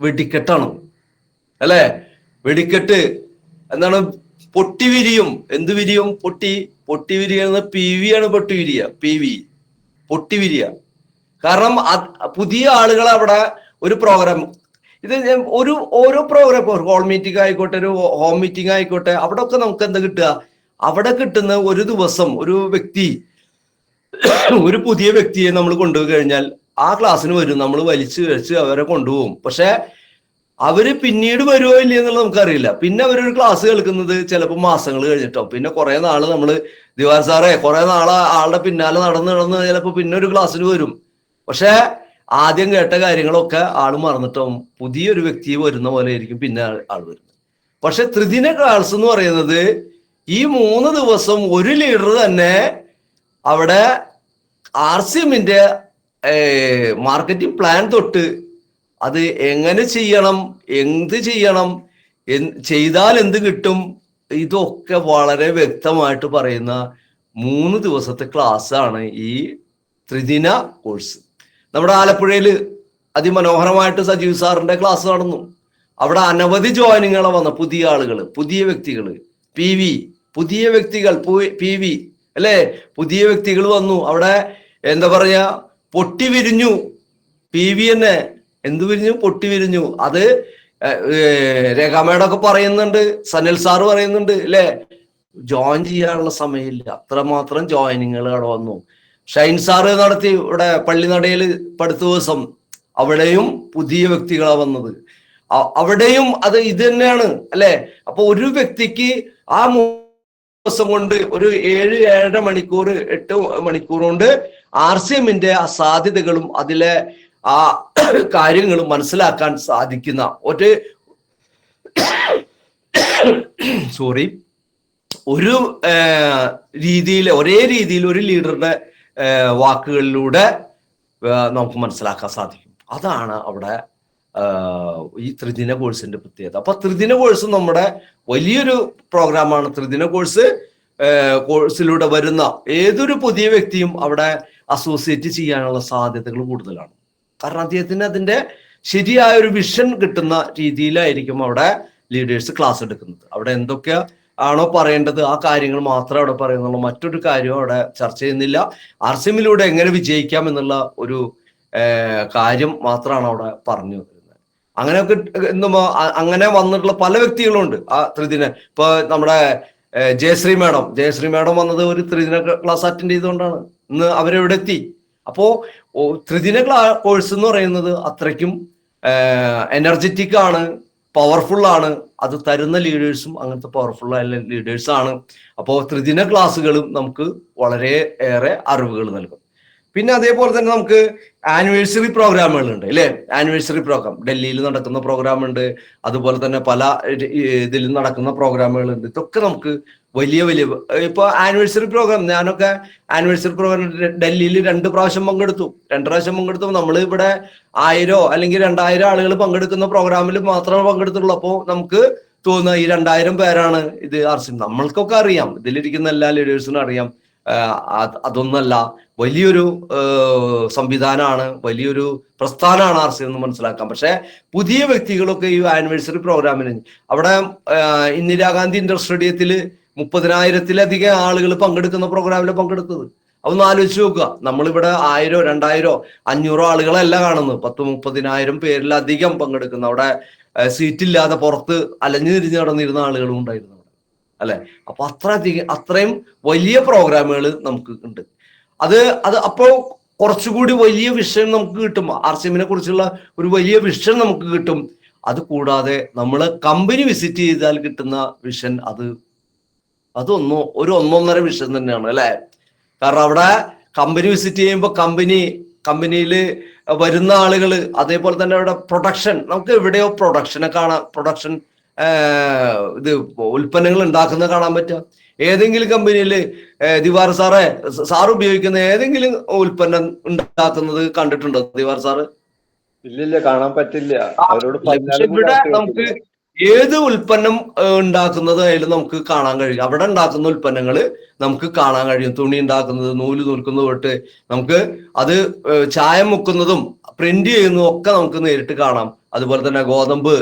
വെടിക്കെട്ടാണ് അല്ലെ. വെടിക്കെട്ട് എന്താണ്, പൊട്ടി വിരിയും. എന്ത് വിരിയും? പൊട്ടി വിരിയുന്ന PV ആണ്. പൊട്ടി വിരിയ. കാരണം പുതിയ ആളുകൾ അവിടെ ഒരു പ്രോഗ്രാം, ഇത് ഓരോ പ്രോഗ്രാം, ഹോൾ മീറ്റിംഗ് ആയിക്കോട്ടെ, ഒരു ഹോം മീറ്റിംഗ് ആയിക്കോട്ടെ, അവിടെ ഒക്കെ നമുക്ക് എന്താ കിട്ടുക? അവിടെ കിട്ടുന്ന ഒരു ദിവസം ഒരു പുതിയ വ്യക്തിയെ നമ്മൾ കൊണ്ടുപോയി കഴിഞ്ഞാൽ ആ ക്ലാസ്സിന് വരും, നമ്മൾ വലിച്ചു കഴിച്ച് അവരെ കൊണ്ടുപോകും. പക്ഷെ അവര് പിന്നീട് വരുമോ ഇല്ല എന്നുള്ളത് നമുക്കറിയില്ല. പിന്നെ അവരൊരു ക്ലാസ് കേൾക്കുന്നത് ചിലപ്പോൾ മാസങ്ങൾ കഴിഞ്ഞിട്ടോ. പിന്നെ കുറെ നാള് നമ്മള് ദിവാൻ സാറേ കുറെ നാളെ ആളുടെ പിന്നാലെ നടന്ന് ചിലപ്പോൾ പിന്നെ ഒരു ക്ലാസ്സിന് വരും. പക്ഷെ ആദ്യം കേട്ട കാര്യങ്ങളൊക്കെ ആള് മറന്നിട്ടാവും. പുതിയൊരു വ്യക്തി വരുന്ന പോലെ ആയിരിക്കും പിന്നെ ആൾ വരുന്നത്. പക്ഷെ ത്രിദിന ക്ലാസ് എന്ന് പറയുന്നത് ഈ 3 ദിവസം ഒരു ലീഡർ തന്നെ അവിടെ RCMന്റെ മാർക്കറ്റിംഗ് പ്ലാൻ തൊട്ട് അത് എങ്ങനെ ചെയ്യണം, എന്ത് ചെയ്യണം, ചെയ്താൽ എന്ത് കിട്ടും, ഇതൊക്കെ വളരെ വ്യക്തമായിട്ട് പറയുന്ന 3 ദിവസത്തെ ക്ലാസ് ആണ് ഈ ത്രിദിന കോഴ്സ്. നമ്മുടെ ആലപ്പുഴയിൽ അതിമനോഹരമായിട്ട് സജീവ് സാറിന്റെ ക്ലാസ് നടന്നു. അവിടെ അനവധി ജോയിനിങ്ങളെ വന്ന പുതിയ ആളുകൾ, പുതിയ വ്യക്തികൾ, പുതിയ വ്യക്തികൾ അല്ലെ, പുതിയ വ്യക്തികൾ വന്നു. അവിടെ എന്താ പറയാ, പൊട്ടി വിരിഞ്ഞു. തന്നെ എന്ത് വിരിഞ്ഞു? പൊട്ടി വിരിഞ്ഞു. അത് രേഖാമേടൊക്കെ പറയുന്നുണ്ട്, സനൽ സാറ് പറയുന്നുണ്ട് അല്ലെ, ജോയിൻ ചെയ്യാനുള്ള സമയമില്ല, അത്രമാത്രം ജോയിനിങ്ങൾ അവിടെ വന്നു. ഷൈൻ സാറ് നടത്തി ഇവിടെ പള്ളിനടയിൽ അടുത്ത ദിവസം, അവിടെയും പുതിയ വ്യക്തികളാ വന്നത്. അവിടെയും അത് ഇത് തന്നെയാണ് അല്ലെ. അപ്പൊ ഒരു വ്യക്തിക്ക് ആ 3 ദിവസം കൊണ്ട് ഒരു 7-7.5 മണിക്കൂർ 8 മണിക്കൂർ കൊണ്ട് RCMന്റെ ആ സാധ്യതകളും അതിലെ ആ കാര്യങ്ങളും മനസ്സിലാക്കാൻ സാധിക്കുന്ന ഒരു ഒരേ രീതിയിൽ ഒരു ലീഡറുടെ വാക്കുകളിലൂടെ നമുക്ക് മനസ്സിലാക്കാൻ സാധിക്കും. അതാണ് അവിടെ ഈ ത്രിദിന കോഴ്സിന്റെ പ്രത്യേകത. അപ്പൊ ത്രിദിന കോഴ്സ് നമ്മുടെ വലിയൊരു പ്രോഗ്രാമാണ്. ത്രിദിന കോഴ്സിലൂടെ വരുന്ന ഏതൊരു പുതിയ വ്യക്തിയും അവിടെ അസോസിയേറ്റ് ചെയ്യാനുള്ള സാധ്യതകൾ കൂടുതലാണ്. കാരണം അദ്ദേഹത്തിന് അതിന്റെ ശരിയായ ഒരു വിഷൻ കിട്ടുന്ന രീതിയിലായിരിക്കും അവിടെ ലീഡേഴ്സ് ക്ലാസ് എടുക്കുന്നത്. അവിടെ എന്തൊക്കെ ആണോ പറയേണ്ടത് ആ കാര്യങ്ങൾ മാത്രമേ അവിടെ പറയുന്നുള്ളൂ. മറ്റൊരു കാര്യവും അവിടെ ചർച്ച ചെയ്യുന്നില്ല. RCMലൂടെ എങ്ങനെ വിജയിക്കാം എന്നുള്ള ഒരു കാര്യം മാത്രമാണ് അവിടെ പറഞ്ഞു വരുന്നത്. അങ്ങനെയൊക്കെ അങ്ങനെ വന്നിട്ടുള്ള പല വ്യക്തികളുണ്ട് ആ ത്രിദിന. ഇപ്പൊ നമ്മുടെ ജയശ്രീ മാഡം വന്നത് ഒരു ത്രിദിന ക്ലാസ് അറ്റൻഡ് ചെയ്തുകൊണ്ടാണ്. ഇന്ന് അവരെവിടെ എത്തി. അപ്പോ ത്രിദിന കോഴ്സ് എന്ന് പറയുന്നത് അത്രയ്ക്കും എനർജറ്റിക് ആണ്, പവർഫുൾ ആണ്. അത് തരുന്ന ലീഡേഴ്സും അങ്ങനത്തെ പവർഫുൾ ആയ ലീഡേഴ്സ് ആണ്. അപ്പോൾ ത്രിദിന ക്ലാസ്സുകളും നമുക്ക് വളരെ ഏറെ അറിവുകൾ നൽകും. പിന്നെ അതേപോലെ തന്നെ നമുക്ക് ആനിവേഴ്സറി പ്രോഗ്രാമുകളുണ്ട് അല്ലെ. ആനിവേഴ്സറി പ്രോഗ്രാം ഡൽഹിയിൽ നടക്കുന്ന പ്രോഗ്രാം ഉണ്ട്, അതുപോലെ തന്നെ പല ഇതിൽ നടക്കുന്ന പ്രോഗ്രാമുകളുണ്ട്. ഇതൊക്കെ നമുക്ക് വലിയ ഇപ്പൊ ആനിവേഴ്സറി പ്രോഗ്രാം, ഞാനൊക്കെ ആനിവേഴ്സറി പ്രോഗ്രാം ഡൽഹിയിൽ 2 പ്രാവശ്യം പങ്കെടുത്തു. 2 പ്രാവശ്യം പങ്കെടുത്തു. നമ്മൾ ഇവിടെ 1000 അല്ലെങ്കിൽ 2000 ആളുകൾ പങ്കെടുക്കുന്ന പ്രോഗ്രാമിൽ മാത്രമേ പങ്കെടുത്തുള്ളൂ. അപ്പോൾ നമുക്ക് തോന്നുക ഈ 2000 പേരാണ് ഇത് RCM. നമ്മൾക്കൊക്കെ അറിയാം, ഇതിലിരിക്കുന്ന എല്ലാ ലീഡേഴ്സിനും അറിയാം അതൊന്നല്ല, വലിയൊരു സംവിധാനമാണ്, വലിയൊരു പ്രസ്ഥാനമാണ് RCM എന്ന് മനസ്സിലാക്കാം. പക്ഷെ പുതിയ വ്യക്തികളൊക്കെ ഈ ആനിവേഴ്സറി പ്രോഗ്രാമിന് അവിടെ ഇന്ദിരാഗാന്ധി ഇന്റർ സ്റ്റേഡിയത്തിൽ 30,000-ലധികം ആളുകൾ പങ്കെടുക്കുന്ന പ്രോഗ്രാമിൽ പങ്കെടുത്തത്. അതൊന്ന് ആലോചിച്ച് നോക്കുക. നമ്മളിവിടെ 1000, 2000, 500 ആളുകളല്ല കാണുന്നത്, 10-30,000 പേരിലധികം പങ്കെടുക്കുന്ന, അവിടെ സീറ്റില്ലാതെ പുറത്ത് അലഞ്ഞു തിരിഞ്ഞ് നടന്നിരുന്ന ആളുകളും ഉണ്ടായിരുന്നു അല്ലെ. അപ്പൊ അത്രയും വലിയ പ്രോഗ്രാമുകൾ നമുക്ക് ഉണ്ട്. അത് അത് അപ്പോ കുറച്ചുകൂടി വലിയ വിഷൻ നമുക്ക് കിട്ടും. RCMനെ കുറിച്ചുള്ള ഒരു വലിയ വിഷൻ നമുക്ക് കിട്ടും. അത് കൂടാതെ നമ്മൾ കമ്പനി വിസിറ്റ് ചെയ്താൽ കിട്ടുന്ന വിഷൻ ഒരു ഒന്നൊന്നര വിഷൻ തന്നെയാണ് അല്ലെ. കാരണം അവിടെ കമ്പനി വിസിറ്റ് ചെയ്യുമ്പോൾ കമ്പനിയിൽ വരുന്ന ആളുകൾ, അതേപോലെ തന്നെ അവിടെ പ്രൊഡക്ഷൻ, നമുക്ക് എവിടെയോ പ്രൊഡക്ഷൻ ഇത് ഉൽപ്പന്നങ്ങൾ ഉണ്ടാക്കുന്നത് കാണാൻ പറ്റുക. ഏതെങ്കിലും കമ്പനിയിൽ ദിവാർ സാറ് ഉപയോഗിക്കുന്ന ഏതെങ്കിലും ഉൽപ്പന്നം ഉണ്ടാക്കുന്നത് കണ്ടിട്ടുണ്ടോ ദിവാർ സാറ്? ഇല്ലില്ല, കാണാൻ പറ്റില്ല. അവരോട് പക്ഷെ ഇവിടെ നമുക്ക് ഏത് ഉൽപ്പന്നം ഉണ്ടാക്കുന്നതായാലും നമുക്ക് കാണാൻ കഴിയും. അവിടെ ഉണ്ടാക്കുന്ന ഉൽപ്പന്നങ്ങൾ നമുക്ക് കാണാൻ കഴിയും. തുണി ഉണ്ടാക്കുന്നത്, നൂല് നൂൽക്കുന്നത് തൊട്ട് നമുക്ക് അത് ചായം മുക്കുന്നതും പ്രിന്റ് ചെയ്യുന്നതും ഒക്കെ നമുക്ക് നേരിട്ട് കാണാം. അതുപോലെ തന്നെ ഗോതമ്പ്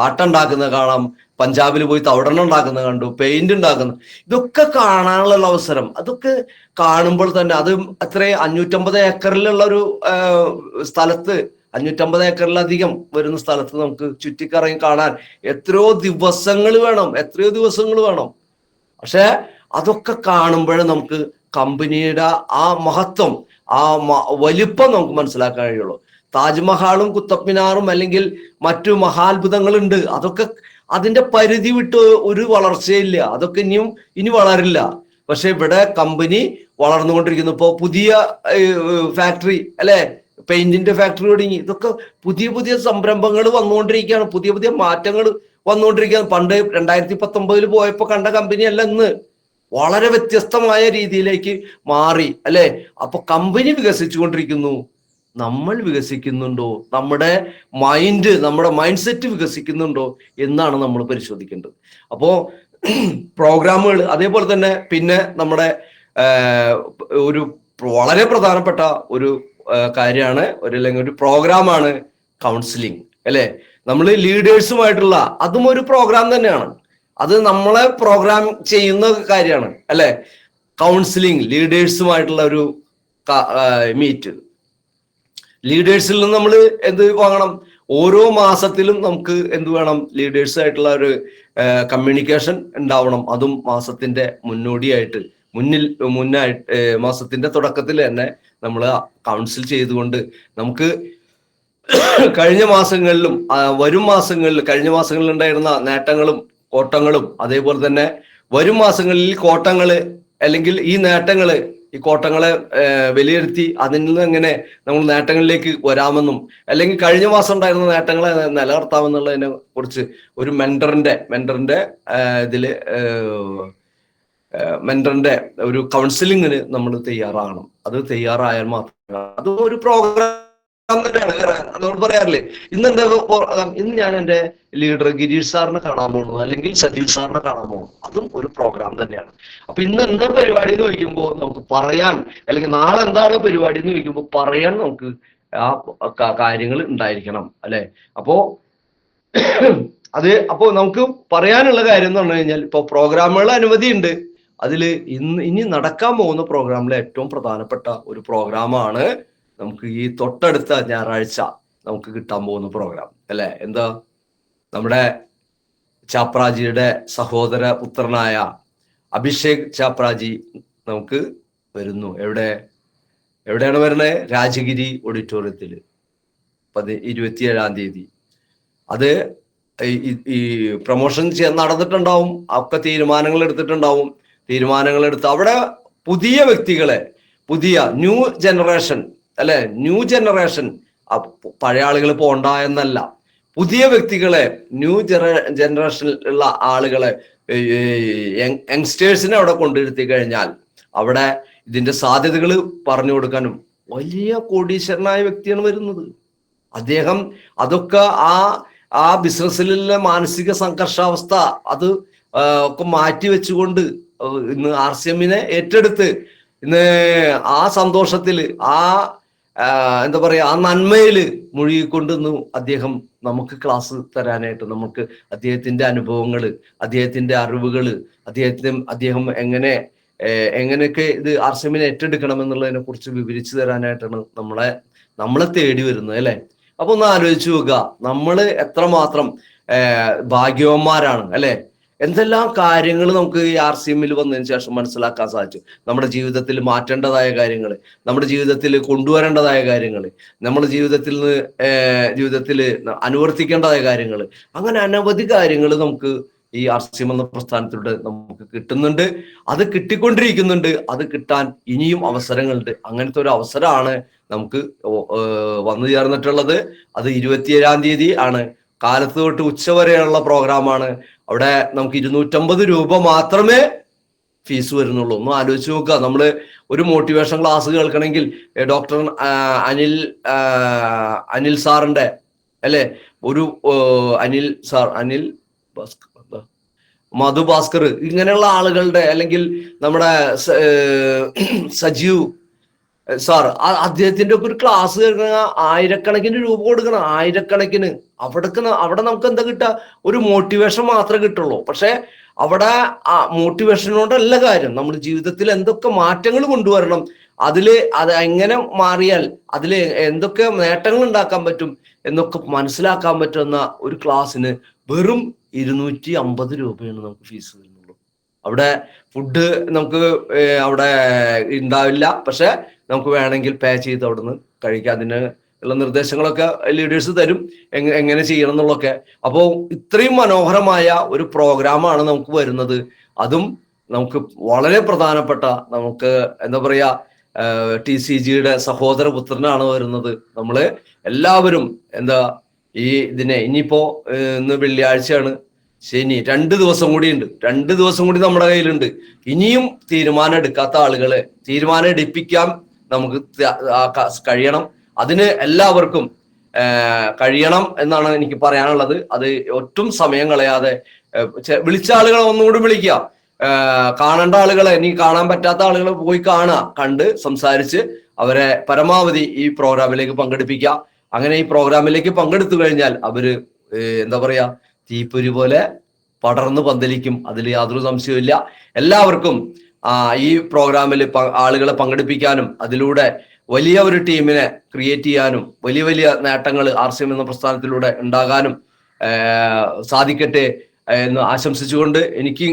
ആട്ട ഉണ്ടാക്കുന്നത് കാണാം. പഞ്ചാബിൽ പോയി തവിടെണ്ണ ഉണ്ടാക്കുന്നത് കണ്ടു, പെയിന്റ് ഉണ്ടാക്കുന്നത്, ഇതൊക്കെ കാണാനുള്ള അവസരം. അതൊക്കെ കാണുമ്പോൾ തന്നെ അത് അത്ര 550 ഏക്കറിലുള്ള ഒരു സ്ഥലത്ത്, 550 ഏക്കറിലധികം വരുന്ന സ്ഥലത്ത് നമുക്ക് ചുറ്റിക്കറങ്ങി കാണാൻ എത്രയോ ദിവസങ്ങൾ വേണം. പക്ഷെ അതൊക്കെ കാണുമ്പോഴേ നമുക്ക് കമ്പനിയുടെ ആ മഹത്വം, ആ വലിപ്പം നമുക്ക് മനസ്സിലാക്കാൻ കഴിയുള്ളൂ. താജ്മഹാളും കുത്തബ് മിനാറും അല്ലെങ്കിൽ മറ്റു മഹാത്ഭുതങ്ങളുണ്ട്. അതൊക്കെ അതിന്റെ പരിധി വിട്ട് ഒരു വളർച്ചയില്ല. അതൊക്കെ ഇനി വളരില്ല. പക്ഷെ ഇവിടെ കമ്പനി വളർന്നുകൊണ്ടിരിക്കുന്നു. ഇപ്പോൾ പുതിയ ഫാക്ടറി അല്ലെ, പെയിന്റിന്റെ ഫാക്ടറി തുടങ്ങി. ഇതൊക്കെ പുതിയ സംരംഭങ്ങൾ വന്നുകൊണ്ടിരിക്കുകയാണ്. പുതിയ മാറ്റങ്ങൾ വന്നുകൊണ്ടിരിക്കുകയാണ്. പണ്ട് 2019 പോയപ്പോ കണ്ട കമ്പനിയല്ല ഇന്ന്. വളരെ വ്യത്യസ്തമായ രീതിയിലേക്ക് മാറി അല്ലെ. അപ്പൊ കമ്പനി വികസിച്ചുകൊണ്ടിരിക്കുന്നു. നമ്മൾ വികസിക്കുന്നുണ്ടോ? നമ്മുടെ മൈൻഡ് സെറ്റ് വികസിക്കുന്നുണ്ടോ എന്നാണ് നമ്മൾ പരിശോധിക്കേണ്ടത്. അപ്പോ പ്രോഗ്രാമുകൾ, അതേപോലെ തന്നെ പിന്നെ നമ്മുടെ ഒരു വളരെ പ്രധാനപ്പെട്ട ഒരു കാര്യമാണ്, അല്ലെങ്കിൽ ഒരു പ്രോഗ്രാമാണ് കൗൺസിലിംഗ് അല്ലെ. നമ്മൾ ലീഡേഴ്സുമായിട്ടുള്ള അതും ഒരു പ്രോഗ്രാം തന്നെയാണ്. അത് നമ്മളെ പ്രോഗ്രാം ചെയ്യുന്ന കാര്യമാണ് അല്ലെ. കൗൺസിലിംഗ്, ലീഡേഴ്സുമായിട്ടുള്ള ഒരു മീറ്റ്. ലീഡേഴ്സിൽ നിന്ന് നമ്മൾ എന്ത് വാങ്ങണം? ഓരോ മാസത്തിലും നമുക്ക് എന്ത് വേണം? ലീഡേഴ്സ് ആയിട്ടുള്ള ഒരു കമ്മ്യൂണിക്കേഷൻ ഉണ്ടാവണം. അതും മാസത്തിന്റെ മുന്നോടിയായിട്ട്, മാസത്തിന്റെ തുടക്കത്തിൽ തന്നെ നമ്മൾ കൗൺസിൽ ചെയ്തുകൊണ്ട് നമുക്ക് കഴിഞ്ഞ മാസങ്ങളിലും വരും മാസങ്ങളിൽ, കഴിഞ്ഞ മാസങ്ങളിൽ ഉണ്ടായിരുന്ന നേട്ടങ്ങളും കോട്ടങ്ങളും, അതേപോലെ തന്നെ വരും മാസങ്ങളിൽ കോട്ടങ്ങള് അല്ലെങ്കിൽ ഈ കോട്ടങ്ങളെ വിലയിരുത്തി അതിൽ നിന്ന് എങ്ങനെ നമ്മൾ നേട്ടങ്ങളിലേക്ക് വരാമെന്നും, അല്ലെങ്കിൽ കഴിഞ്ഞ മാസം ഉണ്ടായിരുന്ന നേട്ടങ്ങളെ നിലനിർത്താമെന്നുള്ളതിനെ കുറിച്ച് ഒരു മെന്ററിന്റെ ഒരു കൗൺസിലിങ്ങിന് നമ്മൾ തയ്യാറാകണം. അത് തയ്യാറായാൽ മാത്രമേ, അതും ഒരു പ്രോഗ്രാം തന്നെയാണ്. നമ്മൾ പറയാറില്ലേ, ഇന്ന് ഞാൻ എൻ്റെ ലീഡർ ഗിരീഷ് സാറിനെ കാണാൻ പോകുന്നു, അല്ലെങ്കിൽ സതീഷ് സാറിനെ കാണാൻ പോകുന്നു. അതും ഒരു പ്രോഗ്രാം തന്നെയാണ്. അപ്പൊ ഇന്ന് എന്താ പരിപാടി എന്ന് ചോദിക്കുമ്പോൾ നമുക്ക് പറയാൻ, അല്ലെങ്കിൽ നാളെ എന്താണ് പരിപാടി എന്ന് ചോദിക്കുമ്പോൾ പറയാൻ നമുക്ക് ആ കാര്യങ്ങൾ ഉണ്ടായിരിക്കണം അല്ലെ. അപ്പോ നമുക്ക് പറയാനുള്ള കാര്യം എന്ന് പറഞ്ഞു കഴിഞ്ഞാൽ, ഇപ്പൊ പ്രോഗ്രാമുകൾ അനവധിയുണ്ട്. അതിൽ ഇനി നടക്കാൻ പോകുന്ന പ്രോഗ്രാമിലെ ഏറ്റവും പ്രധാനപ്പെട്ട ഒരു പ്രോഗ്രാമാണ് നമുക്ക് ഈ തൊട്ടടുത്ത ഞായറാഴ്ച നമുക്ക് കിട്ടാൻ പോകുന്ന പ്രോഗ്രാം അല്ലെ. എന്താ? നമ്മുടെ ചാപ്രാജിയുടെ സഹോദര പുത്രനായ അഭിഷേക് ചാപ്രാജി നമുക്ക് വരുന്നു. എവിടെയാണ് വരുന്നത്? രാജഗിരി ഓഡിറ്റോറിയത്തിൽ 27-ാം തീയതി. അത് ഈ പ്രൊമോഷൻ നടന്നിട്ടുണ്ടാവും. ഒക്കെ തീരുമാനങ്ങൾ എടുത്ത് അവിടെ പുതിയ വ്യക്തികളെ, പുതിയ ന്യൂ ജനറേഷൻ പഴയ ആളുകൾ പോണ്ട എന്നല്ല, പുതിയ വ്യക്തികളെ, ന്യൂ ജനറേഷനിലുള്ള ആളുകളെ, യങ്സ്റ്റേഴ്സിനെ അവിടെ കൊണ്ടിരുത്തി കഴിഞ്ഞാൽ അവിടെ ഇതിന്റെ സാധ്യതകൾ പറഞ്ഞു കൊടുക്കാനും വലിയ കോടീശ്വരനായ വ്യക്തിയാണ് വരുന്നത്. അദ്ദേഹം അതൊക്കെ ആ ബിസിനസ്സിലുള്ള മാനസിക സംഘർഷാവസ്ഥ അത് ഒക്കെ മാറ്റി വെച്ചുകൊണ്ട് ഇന്ന് RCMനെ ഏറ്റെടുത്ത് ഇന്ന് ആ സന്തോഷത്തില്, എന്താ പറയാ, ആ നന്മയില് മുഴുകിക്കൊണ്ടിരുന്നു അദ്ദേഹം നമുക്ക് ക്ലാസ് തരാനായിട്ട്. നമുക്ക് അദ്ദേഹത്തിന്റെ അനുഭവങ്ങള്, അദ്ദേഹത്തിന്റെ അറിവുകള്, അദ്ദേഹം എങ്ങനെയൊക്കെ ഇത് RCMനെ ഏറ്റെടുക്കണം എന്നുള്ളതിനെ കുറിച്ച് വിവരിച്ചു തരാനായിട്ടാണ് നമ്മളെ തേടി വരുന്നത് അല്ലെ. അപ്പൊ ഒന്ന് ആലോചിച്ചു നോക്കുക, നമ്മള് എത്രമാത്രം ഭാഗ്യവന്മാരാണ് അല്ലെ. എന്തെല്ലാം കാര്യങ്ങൾ നമുക്ക് ഈ RCM വന്നതിന് ശേഷം മനസ്സിലാക്കാൻ സാധിച്ചു. നമ്മുടെ ജീവിതത്തിൽ മാറ്റേണ്ടതായ കാര്യങ്ങൾ, നമ്മുടെ ജീവിതത്തിൽ കൊണ്ടുവരേണ്ടതായ കാര്യങ്ങൾ, നമ്മുടെ ജീവിതത്തിൽ അനുവർത്തിക്കേണ്ടതായ കാര്യങ്ങൾ, അങ്ങനെ അനവധി കാര്യങ്ങൾ നമുക്ക് ഈ RCM എന്ന പ്രസ്ഥാനത്തിലൂടെ നമുക്ക് കിട്ടുന്നുണ്ട്. അത് കിട്ടിക്കൊണ്ടിരിക്കുന്നുണ്ട്. അത് കിട്ടാൻ ഇനിയും അവസരങ്ങളുണ്ട്. അങ്ങനത്തെ ഒരു അവസരമാണ് നമുക്ക് വന്നു ചേർന്നിട്ടുള്ളത്. അത് 27-ാം തീയതി ആണ്. കാലത്ത് തൊട്ട് ഉച്ച വരെയുള്ള പ്രോഗ്രാമാണ്. അവിടെ നമുക്ക് 250 രൂപ മാത്രമേ ഫീസ് വരുന്നുള്ളൂ. ഒന്ന് ആലോചിച്ച് നോക്കുക. നമ്മള് ഒരു മോട്ടിവേഷൻ ക്ലാസ് കേൾക്കണമെങ്കിൽ ഡോക്ടർ അനിൽ സാറിന്റെ അല്ലെ, ഒരു അനിൽ മധു ഭാസ്കർ, ഇങ്ങനെയുള്ള ആളുകളുടെ, അല്ലെങ്കിൽ നമ്മുടെ സജീവ് സാർ, അദ്ദേഹത്തിന്റെ ഒക്കെ ഒരു ക്ലാസ് കേൾക്കണ ആയിരക്കണക്കിന് രൂപ കൊടുക്കണം. ആയിരക്കണക്കിന്. അവിടെ നമുക്ക് എന്താ കിട്ടുക? ഒരു മോട്ടിവേഷൻ മാത്രമേ കിട്ടുള്ളൂ. പക്ഷെ അവിടെ ആ മോട്ടിവേഷനോടല്ല കാര്യം. നമ്മുടെ ജീവിതത്തിൽ എന്തൊക്കെ മാറ്റങ്ങൾ കൊണ്ടുവരണം, അത് എങ്ങനെ മാറിയാൽ അതിൽ എന്തൊക്കെ നേട്ടങ്ങൾ ഉണ്ടാക്കാൻ പറ്റും എന്നൊക്കെ മനസ്സിലാക്കാൻ പറ്റുന്ന ഒരു ക്ലാസ്സിന് വെറും 250 രൂപയാണ് നമുക്ക് ഫീസ് വരുന്നുള്ളൂ. അവിടെ ഫുഡ് നമുക്ക് അവിടെ ഉണ്ടാവില്ല. പക്ഷെ നമുക്ക് വേണമെങ്കിൽ പേ ചെയ്ത് അവിടുന്ന് കഴിക്കാം. അതിന് ഉള്ള നിർദ്ദേശങ്ങളൊക്കെ ലീഡേഴ്സ് തരും, എങ്ങനെ ചെയ്യണം എന്നുള്ളതൊക്കെ. അപ്പോൾ ഇത്രയും മനോഹരമായ ഒരു പ്രോഗ്രാമാണ് നമുക്ക് വരുന്നത്. അതും നമുക്ക് വളരെ പ്രധാനപ്പെട്ട, നമുക്ക് എന്താ പറയാ, TCGയുടെ സഹോദരപുത്രനാണ് വരുന്നത്. നമ്മള് എല്ലാവരും ഇതിനെ ഇനിയിപ്പോ ഇന്ന് വെള്ളിയാഴ്ചയാണ്, ശനി, 2 ദിവസം കൂടി ഉണ്ട്. 2 ദിവസം കൂടി നമ്മുടെ കയ്യിലുണ്ട്. ഇനിയും തീരുമാനം എടുക്കാത്ത ആളുകളെ തീരുമാനം എടുപ്പിക്കാൻ നമുക്ക് കഴിയണം. അതിന് എല്ലാവർക്കും കഴിയണം എന്നാണ് എനിക്ക് പറയാനുള്ളത്. അത് ഒട്ടും സമയം കളയാതെ വിളിച്ച ആളുകളെ ഒന്നുകൂടി വിളിക്കുക. കാണേണ്ട ആളുകളെ, ഇനി കാണാൻ പറ്റാത്ത ആളുകളെ പോയി കാണുക, കണ്ട് സംസാരിച്ച് അവരെ പരമാവധി ഈ പ്രോഗ്രാമിലേക്ക് പങ്കെടുപ്പിക്കുക. അങ്ങനെ ഈ പ്രോഗ്രാമിലേക്ക് പങ്കെടുത്തു കഴിഞ്ഞാൽ അവര് എന്താ പറയാ, തീപ്പൊരി പോലെ പടർന്ന് പന്തലിക്കും. അതിൽ യാതൊരു സംശയവുമില്ല. എല്ലാവർക്കും ഈ പ്രോഗ്രാമിൽ ആളുകളെ പങ്കെടുപ്പിക്കാനും അതിലൂടെ വലിയ ഒരു ടീമിനെ ക്രിയേറ്റ് ചെയ്യാനും വലിയ വലിയ നേട്ടങ്ങൾ RCM എന്ന പ്രസ്ഥാനത്തിലൂടെ ഉണ്ടാകാനും സാധിക്കട്ടെ എന്ന് ആശംസിച്ചുകൊണ്ട് എനിക്ക്